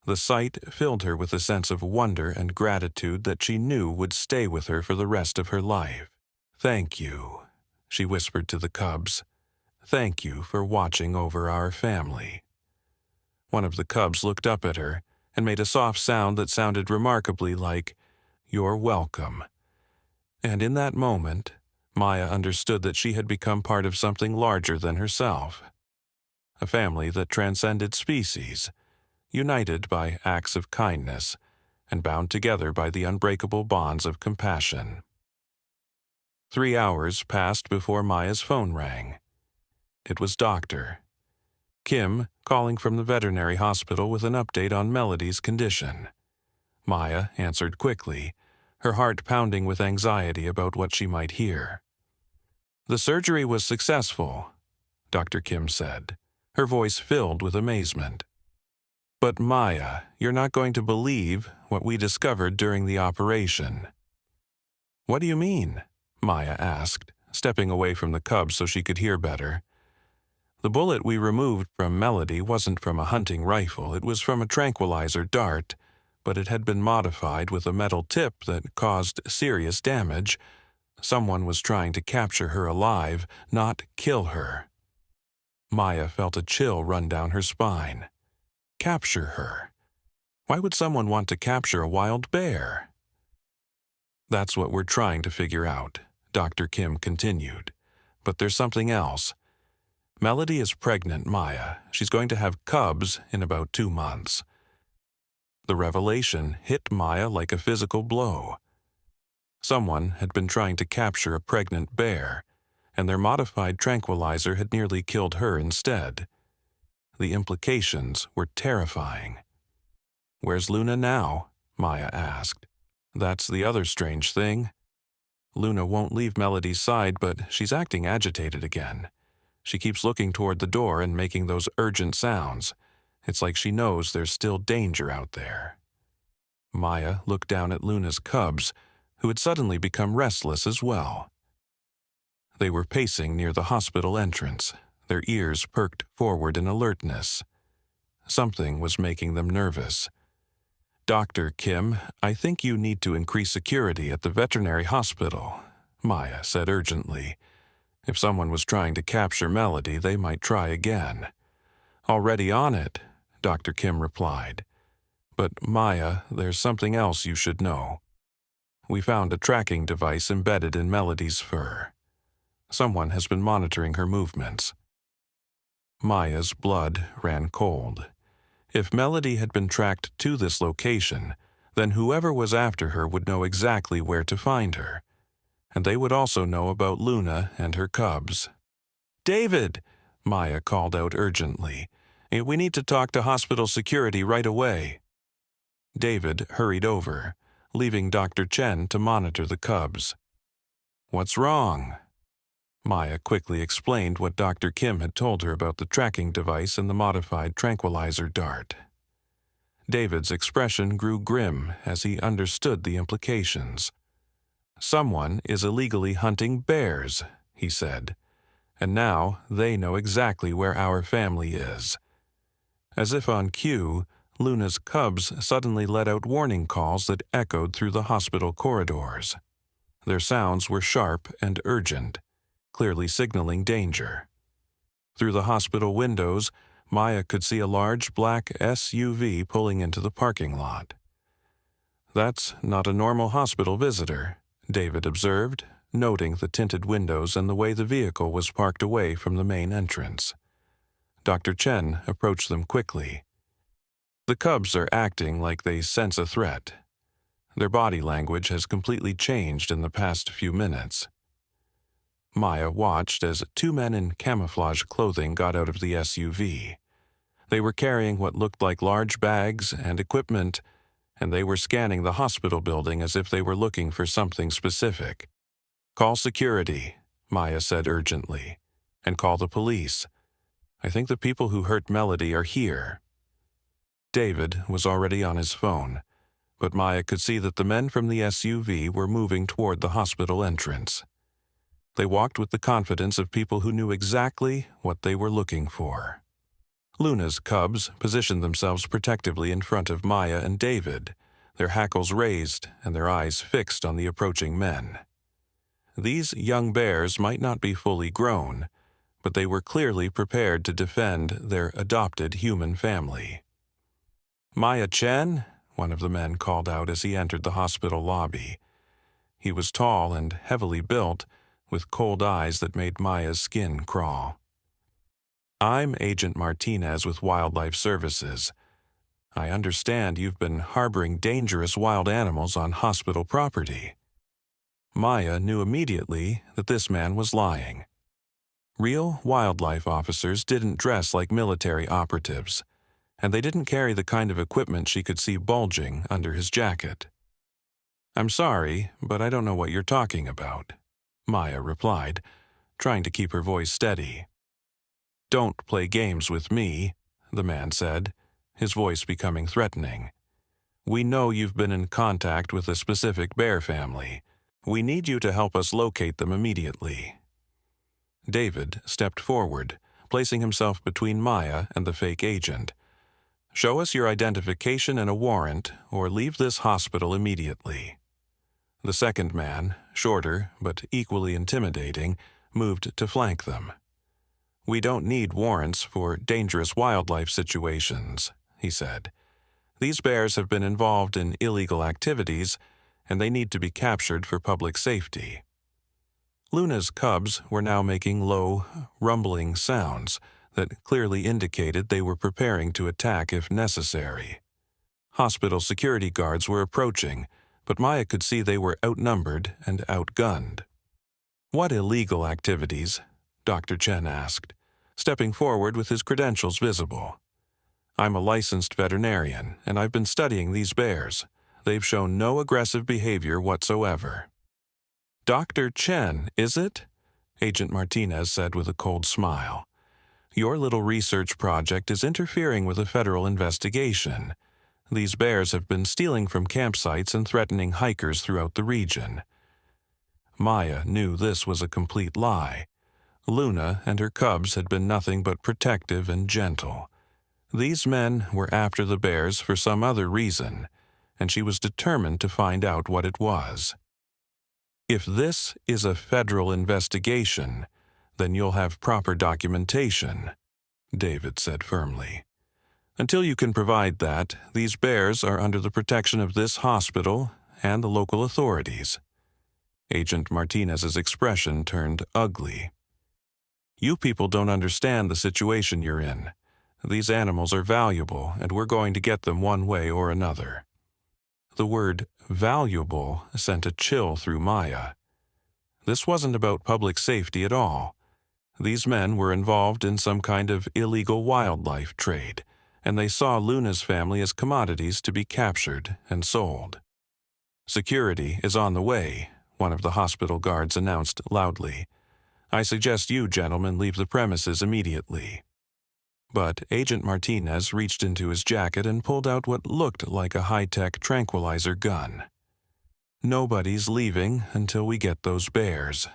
The sight filled her with a sense of wonder and gratitude that she knew would stay with her for the rest of her life. "Thank you," she whispered to the cubs. "Thank you for watching over our family." One of the cubs looked up at her and made a soft sound that sounded remarkably like, "You're welcome." And in that moment, Maya understood that she had become part of something larger than herself. A family that transcended species, united by acts of kindness and bound together by the unbreakable bonds of compassion. 3 hours passed before Maya's phone rang. It was Dr. Kim calling from the veterinary hospital with an update on Melody's condition. Maya answered quickly, her heart pounding with anxiety about what she might hear. "The surgery was successful," Dr. Kim said, her voice filled with amazement. "But Maya, you're not going to believe what we discovered during the operation." "What do you mean?" Maya asked, stepping away from the cubs so she could hear better. "The bullet we removed from Melody wasn't from a hunting rifle, it was from a tranquilizer dart, but it had been modified with a metal tip that caused serious damage. Someone was trying to capture her alive, not kill her." Maya felt a chill run down her spine. Capture her? Why would someone want to capture a wild bear? "That's what we're trying to figure out," Dr. Kim continued. "But there's something else. Melody is pregnant, Maya. She's going to have cubs in about 2 months." The revelation hit Maya like a physical blow. Someone had been trying to capture a pregnant bear, and their modified tranquilizer had nearly killed her instead. The implications were terrifying. "Where's Luna now?" Maya asked. "That's the other strange thing. Luna won't leave Melody's side, but she's acting agitated again. She keeps looking toward the door and making those urgent sounds. It's like she knows there's still danger out there." Maya looked down at Luna's cubs, who had suddenly become restless as well. They were pacing near the hospital entrance, their ears perked forward in alertness. Something was making them nervous. "Dr. Kim, I think you need to increase security at the veterinary hospital," Maya said urgently. "If someone was trying to capture Melody, they might try again." "Already on it," Dr. Kim replied. "But Maya, there's something else you should know. We found a tracking device embedded in Melody's fur. Someone has been monitoring her movements." Maya's blood ran cold. If Melody had been tracked to this location, Then whoever was after her would know exactly where to find her. And they would also know about Luna and her cubs. "David!" Maya called out urgently. "We need to talk to hospital security right away." David hurried over, leaving Dr. Chen to monitor the cubs. "What's wrong?" Maya quickly explained what Dr. Kim had told her about the tracking device and the modified tranquilizer dart. David's expression grew grim as he understood the implications. "Someone is illegally hunting bears," he said, "and now they know exactly where our family is." As if on cue, Luna's cubs suddenly let out warning calls that echoed through the hospital corridors. Their sounds were sharp and urgent, clearly signaling danger. Through the hospital windows, Maya could see a large black SUV pulling into the parking lot. "That's not a normal hospital visitor," David observed, noting the tinted windows and the way the vehicle was parked away from the main entrance. Dr. Chen approached them quickly. "The cubs are acting like they sense a threat. Their body language has completely changed in the past few minutes." Maya watched as two men in camouflage clothing got out of the SUV. They were carrying what looked like large bags and equipment, and they were scanning the hospital building as if they were looking for something specific. "Call security," Maya said urgently, "and call the police. I think the people who hurt Melody are here." David was already on his phone, but Maya could see that the men from the SUV were moving toward the hospital entrance. They walked with the confidence of people who knew exactly what they were looking for. Luna's cubs positioned themselves protectively in front of Maya and David, their hackles raised and their eyes fixed on the approaching men. These young bears might not be fully grown, but they were clearly prepared to defend their adopted human family. "Maya Chen?" one of the men called out as he entered the hospital lobby. He was tall and heavily built, with cold eyes that made Maya's skin crawl. "I'm Agent Martinez with Wildlife Services. I understand you've been harboring dangerous wild animals on hospital property." Maya knew immediately that this man was lying. Real wildlife officers didn't dress like military operatives, and they didn't carry the kind of equipment she could see bulging under his jacket. "I'm sorry, but I don't know what you're talking about," Maya replied, trying to keep her voice steady. "Don't play games with me," the man said, his voice becoming threatening. "We know you've been in contact with a specific bear family. We need you to help us locate them immediately." David stepped forward, placing himself between Maya and the fake agent. "Show us your identification and a warrant, or leave this hospital immediately." The second man, shorter but equally intimidating, moved to flank them. "We don't need warrants for dangerous wildlife situations," he said. "These bears have been involved in illegal activities, and they need to be captured for public safety." Luna's cubs were now making low, rumbling sounds that clearly indicated they were preparing to attack if necessary. Hospital security guards were approaching, but Maya could see they were outnumbered and outgunned. "What illegal activities?" Dr. Chen asked, stepping forward with his credentials visible. "I'm a licensed veterinarian, and I've been studying these bears. They've shown no aggressive behavior whatsoever." "Dr. Chen, is it?" Agent Martinez said with a cold smile. "Your little research project is interfering with a federal investigation. These bears have been stealing from campsites and threatening hikers throughout the region." Maya knew this was a complete lie. Luna and her cubs had been nothing but protective and gentle. These men were after the bears for some other reason, and she was determined to find out what it was. "If this is a federal investigation, then you'll have proper documentation," David said firmly. "Until you can provide that, these bears are under the protection of this hospital and the local authorities." Agent Martinez's expression turned ugly. "You people don't understand the situation you're in. These animals are valuable, and we're going to get them one way or another." The word valuable sent a chill through Maya. This wasn't about public safety at all. These men were involved in some kind of illegal wildlife trade, and they saw Luna's family as commodities to be captured and sold. "Security is on the way," one of the hospital guards announced loudly. "I suggest you gentlemen leave the premises immediately." But Agent Martinez reached into his jacket and pulled out what looked like a high-tech tranquilizer gun. "Nobody's leaving until we get those bears."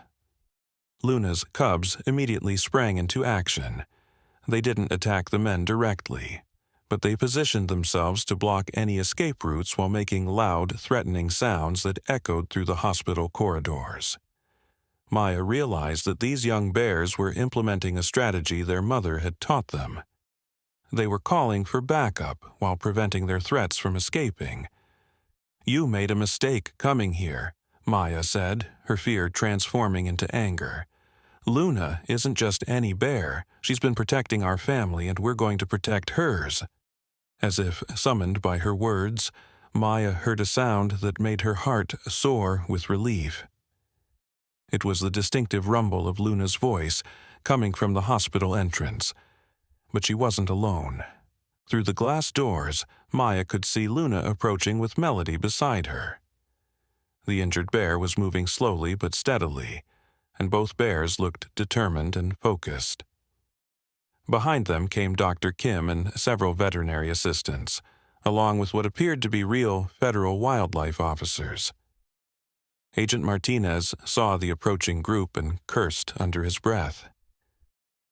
Luna's cubs immediately sprang into action. They didn't attack the men directly, but they positioned themselves to block any escape routes while making loud, threatening sounds that echoed through the hospital corridors. Maya realized that these young bears were implementing a strategy their mother had taught them. They were calling for backup while preventing their threats from escaping. "You made a mistake coming here," Maya said, her fear transforming into anger. "Luna isn't just any bear. She's been protecting our family, and we're going to protect hers." As if summoned by her words, Maya heard a sound that made her heart soar with relief. It was the distinctive rumble of Luna's voice coming from the hospital entrance. But she wasn't alone. Through the glass doors, Maya could see Luna approaching with Melody beside her. The injured bear was moving slowly but steadily, and both bears looked determined and focused. Behind them came Dr. Kim and several veterinary assistants, along with what appeared to be real federal wildlife officers. Agent Martinez saw the approaching group and cursed under his breath.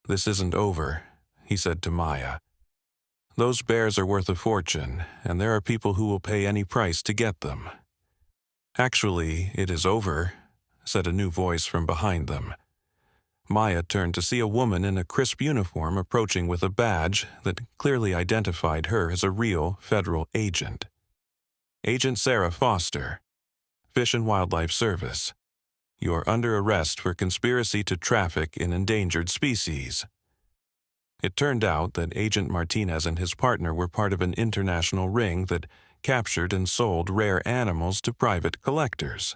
"This isn't over," he said to Maya. "Those bears are worth a fortune, and there are people who will pay any price to get them." "Actually, it is over," said a new voice from behind them. Maya turned to see a woman in a crisp uniform approaching with a badge that clearly identified her as a real federal agent. "Agent Sarah Foster, Fish and Wildlife Service. You're under arrest for conspiracy to traffic in endangered species." It turned out that Agent Martinez and his partner were part of an international ring that captured and sold rare animals to private collectors.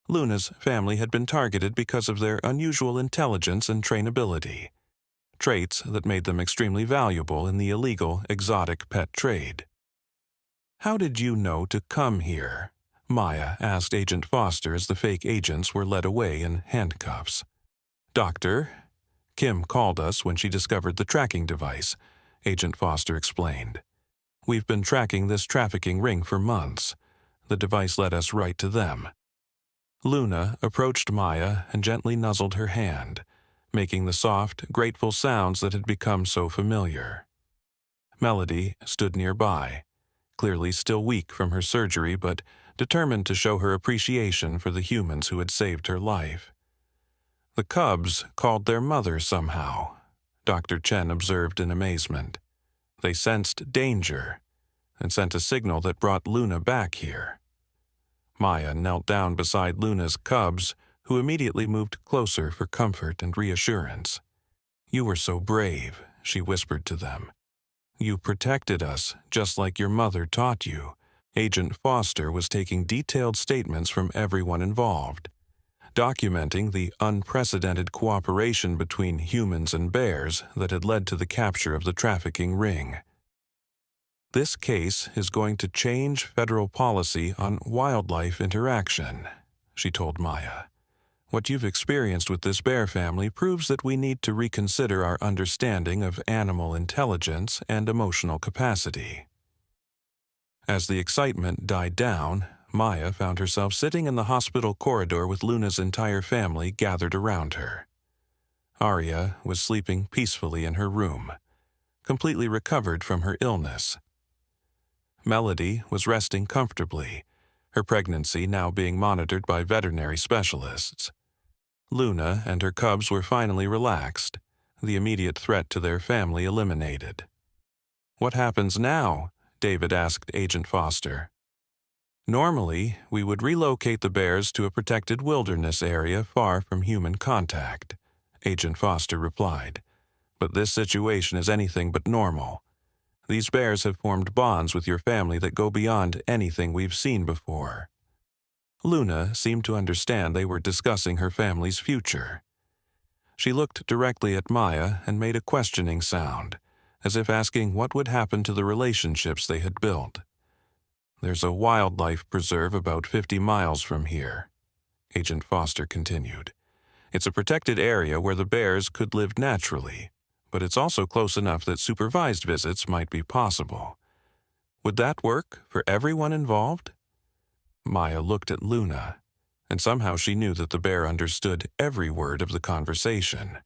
Luna's family had been targeted because of their unusual intelligence and trainability, traits that made them extremely valuable in the illegal exotic pet trade. "How did you know to come here?" Maya asked Agent Foster as the fake agents were led away in handcuffs. "Doctor, Kim called us when she discovered the tracking device," Agent Foster explained. "We've been tracking this trafficking ring for months. The device led us right to them." Luna approached Maya and gently nuzzled her hand, making the soft, grateful sounds that had become so familiar. Melody stood nearby, clearly still weak from her surgery but determined to show her appreciation for the humans who had saved her life. "The cubs called their mother somehow," Dr. Chen observed in amazement. "They sensed danger and sent a signal that brought Luna back here." Maya knelt down beside Luna's cubs, who immediately moved closer for comfort and reassurance. "You were so brave," she whispered to them. "You protected us, just like your mother taught you." Agent Foster was taking detailed statements from everyone involved, documenting the unprecedented cooperation between humans and bears that had led to the capture of the trafficking ring. "This case is going to change federal policy on wildlife interaction," she told Maya. "What you've experienced with this bear family proves that we need to reconsider our understanding of animal intelligence and emotional capacity." As the excitement died down, Maya found herself sitting in the hospital corridor with Luna's entire family gathered around her. Arya was sleeping peacefully in her room, completely recovered from her illness. Melody was resting comfortably, her pregnancy now being monitored by veterinary specialists. Luna and her cubs were finally relaxed, the immediate threat to their family eliminated. "What happens now?" David asked Agent Foster. "Normally, we would relocate the bears to a protected wilderness area far from human contact," Agent Foster replied. "But this situation is anything but normal. These bears have formed bonds with your family that go beyond anything we've seen before." Luna seemed to understand they were discussing her family's future. She looked directly at Maya and made a questioning sound, as if asking what would happen to the relationships they had built. "There's a wildlife preserve about 50 miles from here," Agent Foster continued. "It's a protected area where the bears could live naturally, but it's also close enough that supervised visits might be possible. Would that work for everyone involved?" Maya looked at Luna, and somehow she knew that the bear understood every word of the conversation.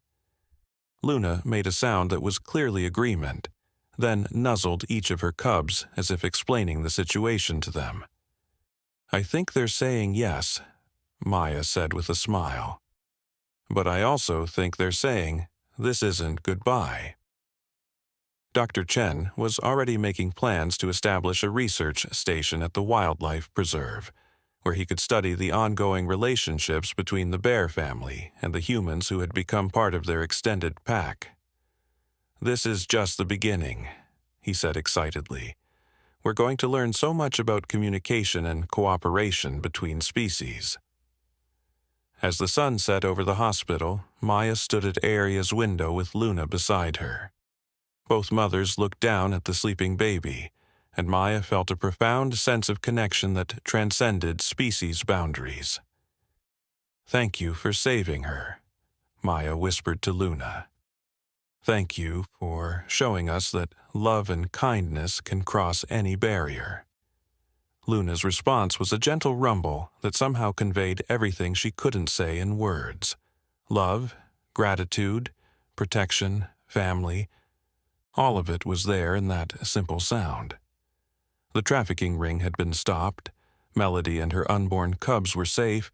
Luna made a sound that was clearly agreement, then nuzzled each of her cubs as if explaining the situation to them. "I think they're saying yes," Maya said with a smile. "But I also think they're saying, this isn't goodbye." Dr. Chen was already making plans to establish a research station at the wildlife preserve, where he could study the ongoing relationships between the bear family and the humans who had become part of their extended pack. "This is just the beginning," he said excitedly. "We're going to learn so much about communication and cooperation between species." As the sun set over the hospital, Maya stood at Aria's window with Luna beside her. Both mothers looked down at the sleeping baby, and Maya felt a profound sense of connection that transcended species boundaries. "Thank you for saving her," Maya whispered to Luna. "Thank you for showing us that love and kindness can cross any barrier." Luna's response was a gentle rumble that somehow conveyed everything she couldn't say in words. Love, gratitude, protection, family, all of it was there in that simple sound. The trafficking ring had been stopped, Melody and her unborn cubs were safe,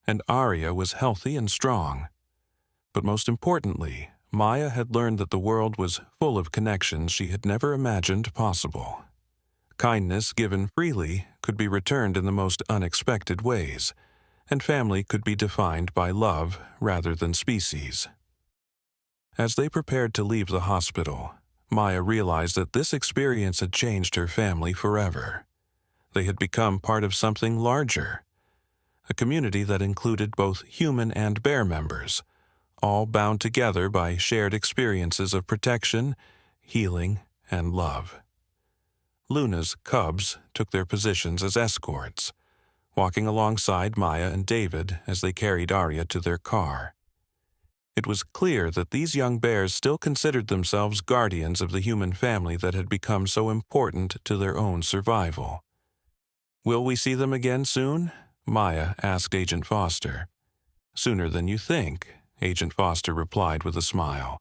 and Aria was healthy and strong. But most importantly, Maya had learned that the world was full of connections she had never imagined possible. Kindness given freely could be returned in the most unexpected ways, and family could be defined by love rather than species. As they prepared to leave the hospital, Maya realized that this experience had changed her family forever. They had become part of something larger, a community that included both human and bear members, all bound together by shared experiences of protection, healing, and love. Luna's cubs took their positions as escorts, walking alongside Maya and David as they carried Aria to their car. It was clear that these young bears still considered themselves guardians of the human family that had become so important to their own survival. "Will we see them again soon?" Maya asked Agent Foster. "Sooner than you think," Agent Foster replied with a smile.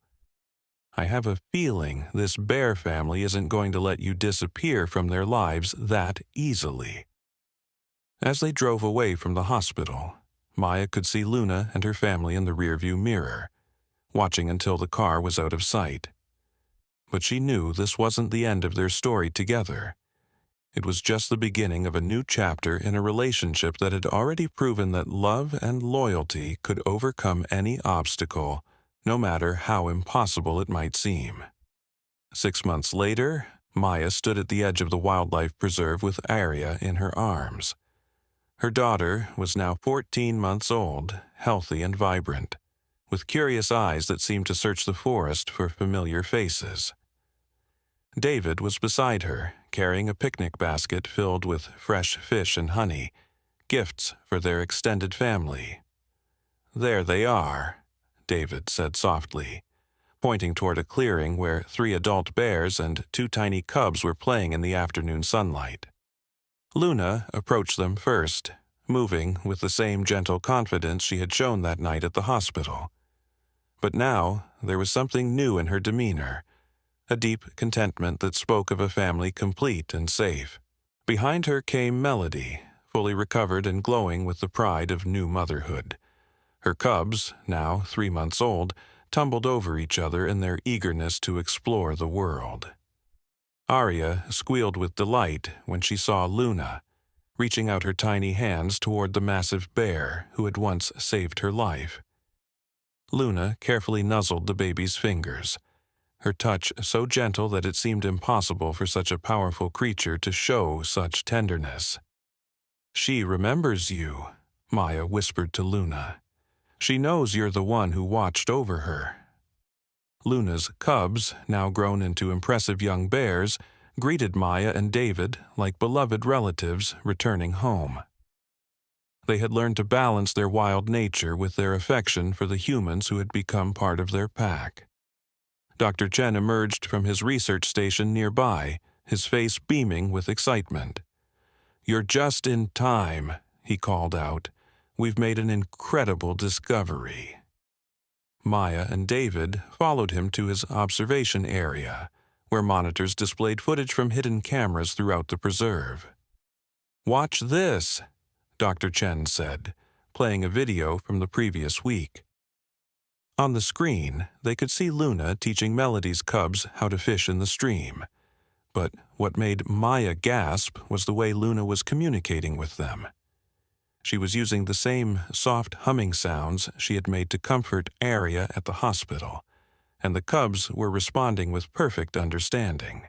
"I have a feeling this bear family isn't going to let you disappear from their lives that easily." As they drove away from the hospital, Maya could see Luna and her family in the rearview mirror, watching until the car was out of sight. But she knew this wasn't the end of their story together. It was just the beginning of a new chapter in a relationship that had already proven that love and loyalty could overcome any obstacle, no matter how impossible it might seem. 6 months later, Maya stood at the edge of the wildlife preserve with Aria in her arms. Her daughter was now 14 months old, healthy and vibrant, with curious eyes that seemed to search the forest for familiar faces. David was beside her, carrying a picnic basket filled with fresh fish and honey, gifts for their extended family. "There they are," David said softly, pointing toward a clearing where 3 adult bears and 2 tiny cubs were playing in the afternoon sunlight. Luna approached them first, moving with the same gentle confidence she had shown that night at the hospital. But now there was something new in her demeanor, a deep contentment that spoke of a family complete and safe. Behind her came Melody, fully recovered and glowing with the pride of new motherhood. Her cubs, now 3 months old, tumbled over each other in their eagerness to explore the world. Aria squealed with delight when she saw Luna, reaching out her tiny hands toward the massive bear who had once saved her life. Luna carefully nuzzled the baby's fingers, her touch so gentle that it seemed impossible for such a powerful creature to show such tenderness. "She remembers you," Maya whispered to Luna. "She knows you're the one who watched over her." Luna's cubs, now grown into impressive young bears, greeted Maya and David like beloved relatives returning home. They had learned to balance their wild nature with their affection for the humans who had become part of their pack. Dr. Chen emerged from his research station nearby, his face beaming with excitement. "You're just in time," he called out. "We've made an incredible discovery." Maya and David followed him to his observation area, where monitors displayed footage from hidden cameras throughout the preserve. "Watch this," Dr. Chen said, playing a video from the previous week. On the screen, they could see Luna teaching Melody's cubs how to fish in the stream. But what made Maya gasp was the way Luna was communicating with them. She was using the same soft humming sounds she had made to comfort Arya at the hospital, and the cubs were responding with perfect understanding.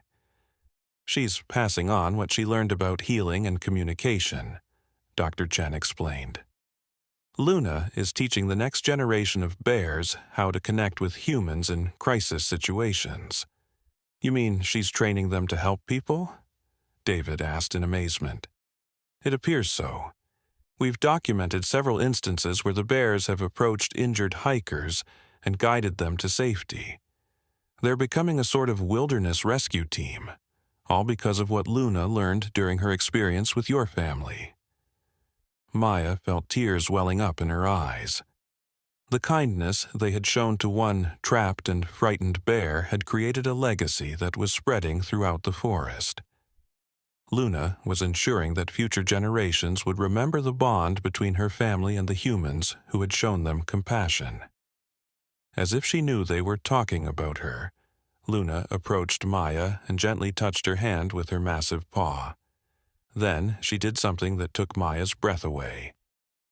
"She's passing on what she learned about healing and communication," Dr. Chen explained. "Luna is teaching the next generation of bears how to connect with humans in crisis situations." "You mean she's training them to help people?" David asked in amazement. "It appears so. We've documented several instances where the bears have approached injured hikers and guided them to safety. They're becoming a sort of wilderness rescue team, all because of what Luna learned during her experience with your family." Maya felt tears welling up in her eyes. The kindness they had shown to one trapped and frightened bear had created a legacy that was spreading throughout the forest. Luna was ensuring that future generations would remember the bond between her family and the humans who had shown them compassion. As if she knew they were talking about her, Luna approached Maya and gently touched her hand with her massive paw. Then she did something that took Maya's breath away.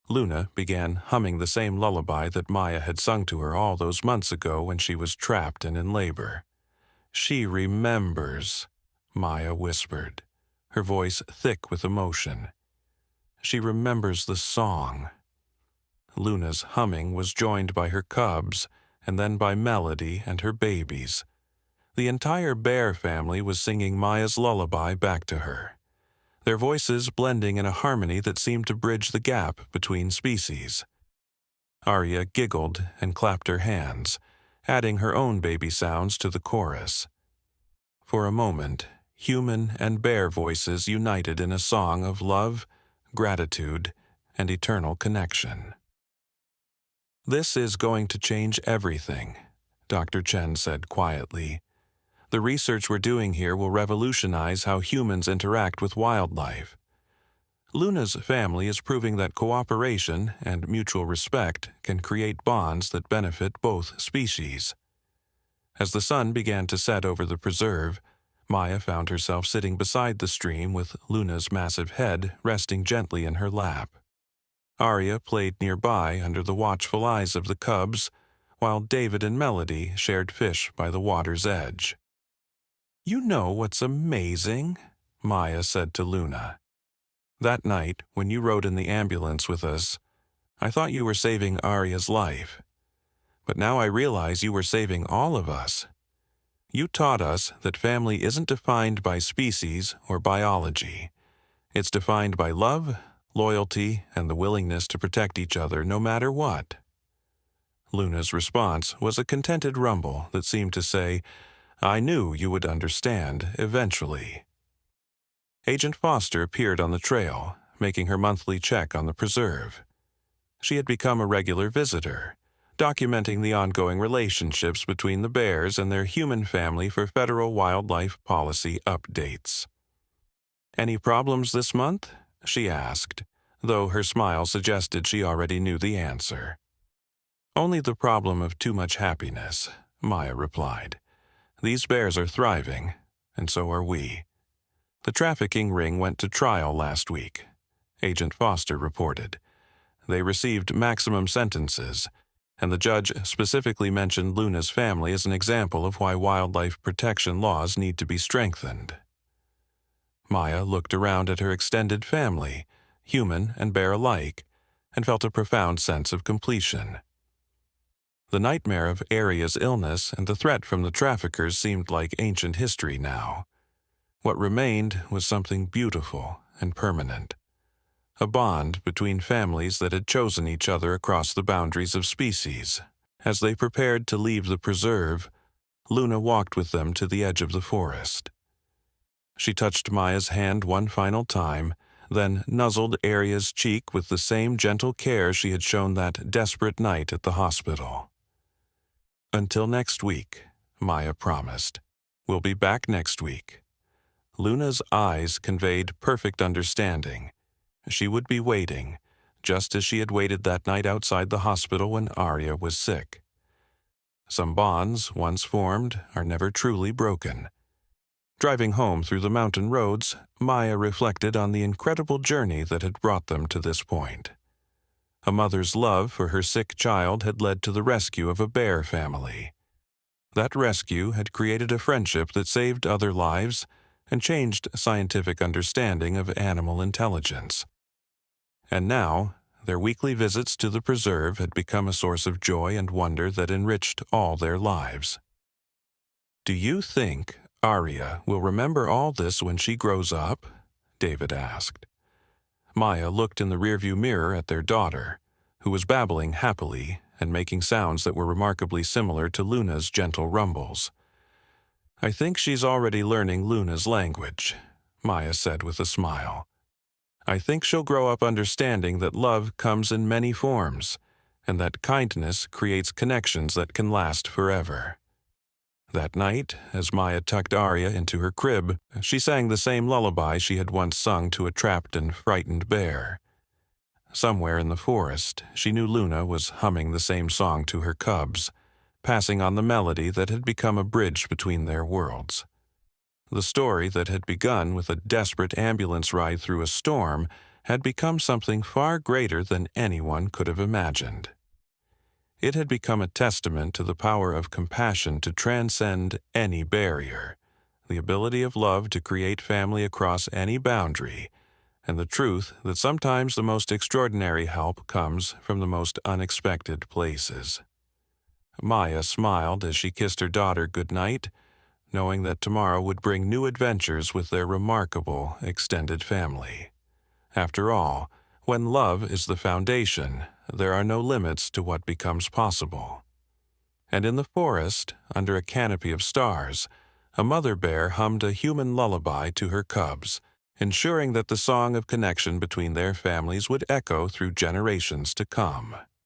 Luna began humming the same lullaby that Maya had sung to her all those months ago when she was trapped and in labor. "She remembers," Maya whispered, her voice thick with emotion. "She remembers the song." Luna's humming was joined by her cubs, and then by Melody and her babies. The entire bear family was singing Maya's lullaby back to her, their voices blending in a harmony that seemed to bridge the gap between species. Arya giggled and clapped her hands, adding her own baby sounds to the chorus. For a moment, human and bear voices united in a song of love, gratitude, and eternal connection. "This is going to change everything," Dr. Chen said quietly. "The research we're doing here will revolutionize how humans interact with wildlife. Luna's family is proving that cooperation and mutual respect can create bonds that benefit both species." As the sun began to set over the preserve, Maya found herself sitting beside the stream with Luna's massive head resting gently in her lap. Arya played nearby under the watchful eyes of the cubs, while David and Melody shared fish by the water's edge. "You know what's amazing?" Maya said to Luna. "That night, when you rode in the ambulance with us, I thought you were saving Arya's life. But now I realize you were saving all of us. You taught us that family isn't defined by species or biology. It's defined by love, loyalty, and the willingness to protect each other no matter what." Luna's response was a contented rumble that seemed to say, "I knew you would understand eventually." Agent Foster appeared on the trail, making her monthly check on the preserve. She had become a regular visitor, documenting the ongoing relationships between the bears and their human family for federal wildlife policy updates. "Any problems this month?" she asked, though her smile suggested she already knew the answer. "Only the problem of too much happiness," Maya replied. "These bears are thriving, and so are we." "The trafficking ring went to trial last week," Agent Foster reported. "They received maximum sentences, and the judge specifically mentioned Luna's family as an example of why wildlife protection laws need to be strengthened. Maya looked around at her extended family, human and bear alike, and felt a profound sense of completion. The nightmare of Aria's illness and the threat from the traffickers seemed like ancient history now. What remained was something beautiful and permanent. A bond between families that had chosen each other across the boundaries of species. As they prepared to leave the preserve, Luna walked with them to the edge of the forest. She touched Maya's hand one final time, then nuzzled Aria's cheek with the same gentle care she had shown that desperate night at the hospital. "Until next week," Maya promised. "We'll be back next week." Luna's eyes conveyed perfect understanding. She would be waiting, just as she had waited that night outside the hospital when Aria was sick. Some bonds, once formed, are never truly broken. Driving home through the mountain roads, Maya reflected on the incredible journey that had brought them to this point. A mother's love for her sick child had led to the rescue of a bear family. That rescue had created a friendship that saved other lives and changed scientific understanding of animal intelligence. And now, their weekly visits to the preserve had become a source of joy and wonder that enriched all their lives. "Do you think Aria will remember all this when she grows up?" David asked. Maya looked in the rearview mirror at their daughter, who was babbling happily and making sounds that were remarkably similar to Luna's gentle rumbles. "I think she's already learning Luna's language," Maya said with a smile. "I think she'll grow up understanding that love comes in many forms, and that kindness creates connections that can last forever." That night, as Maya tucked Aria into her crib, she sang the same lullaby she had once sung to a trapped and frightened bear. Somewhere in the forest, she knew Luna was humming the same song to her cubs, passing on the melody that had become a bridge between their worlds. The story that had begun with a desperate ambulance ride through a storm had become something far greater than anyone could have imagined. It had become a testament to the power of compassion to transcend any barrier, the ability of love to create family across any boundary, and the truth that sometimes the most extraordinary help comes from the most unexpected places. Maya smiled as she kissed her daughter goodnight, knowing that tomorrow would bring new adventures with their remarkable extended family. After all, when love is the foundation, there are no limits to what becomes possible. And in the forest, under a canopy of stars, a mother bear hummed a human lullaby to her cubs, ensuring that the song of connection between their families would echo through generations to come.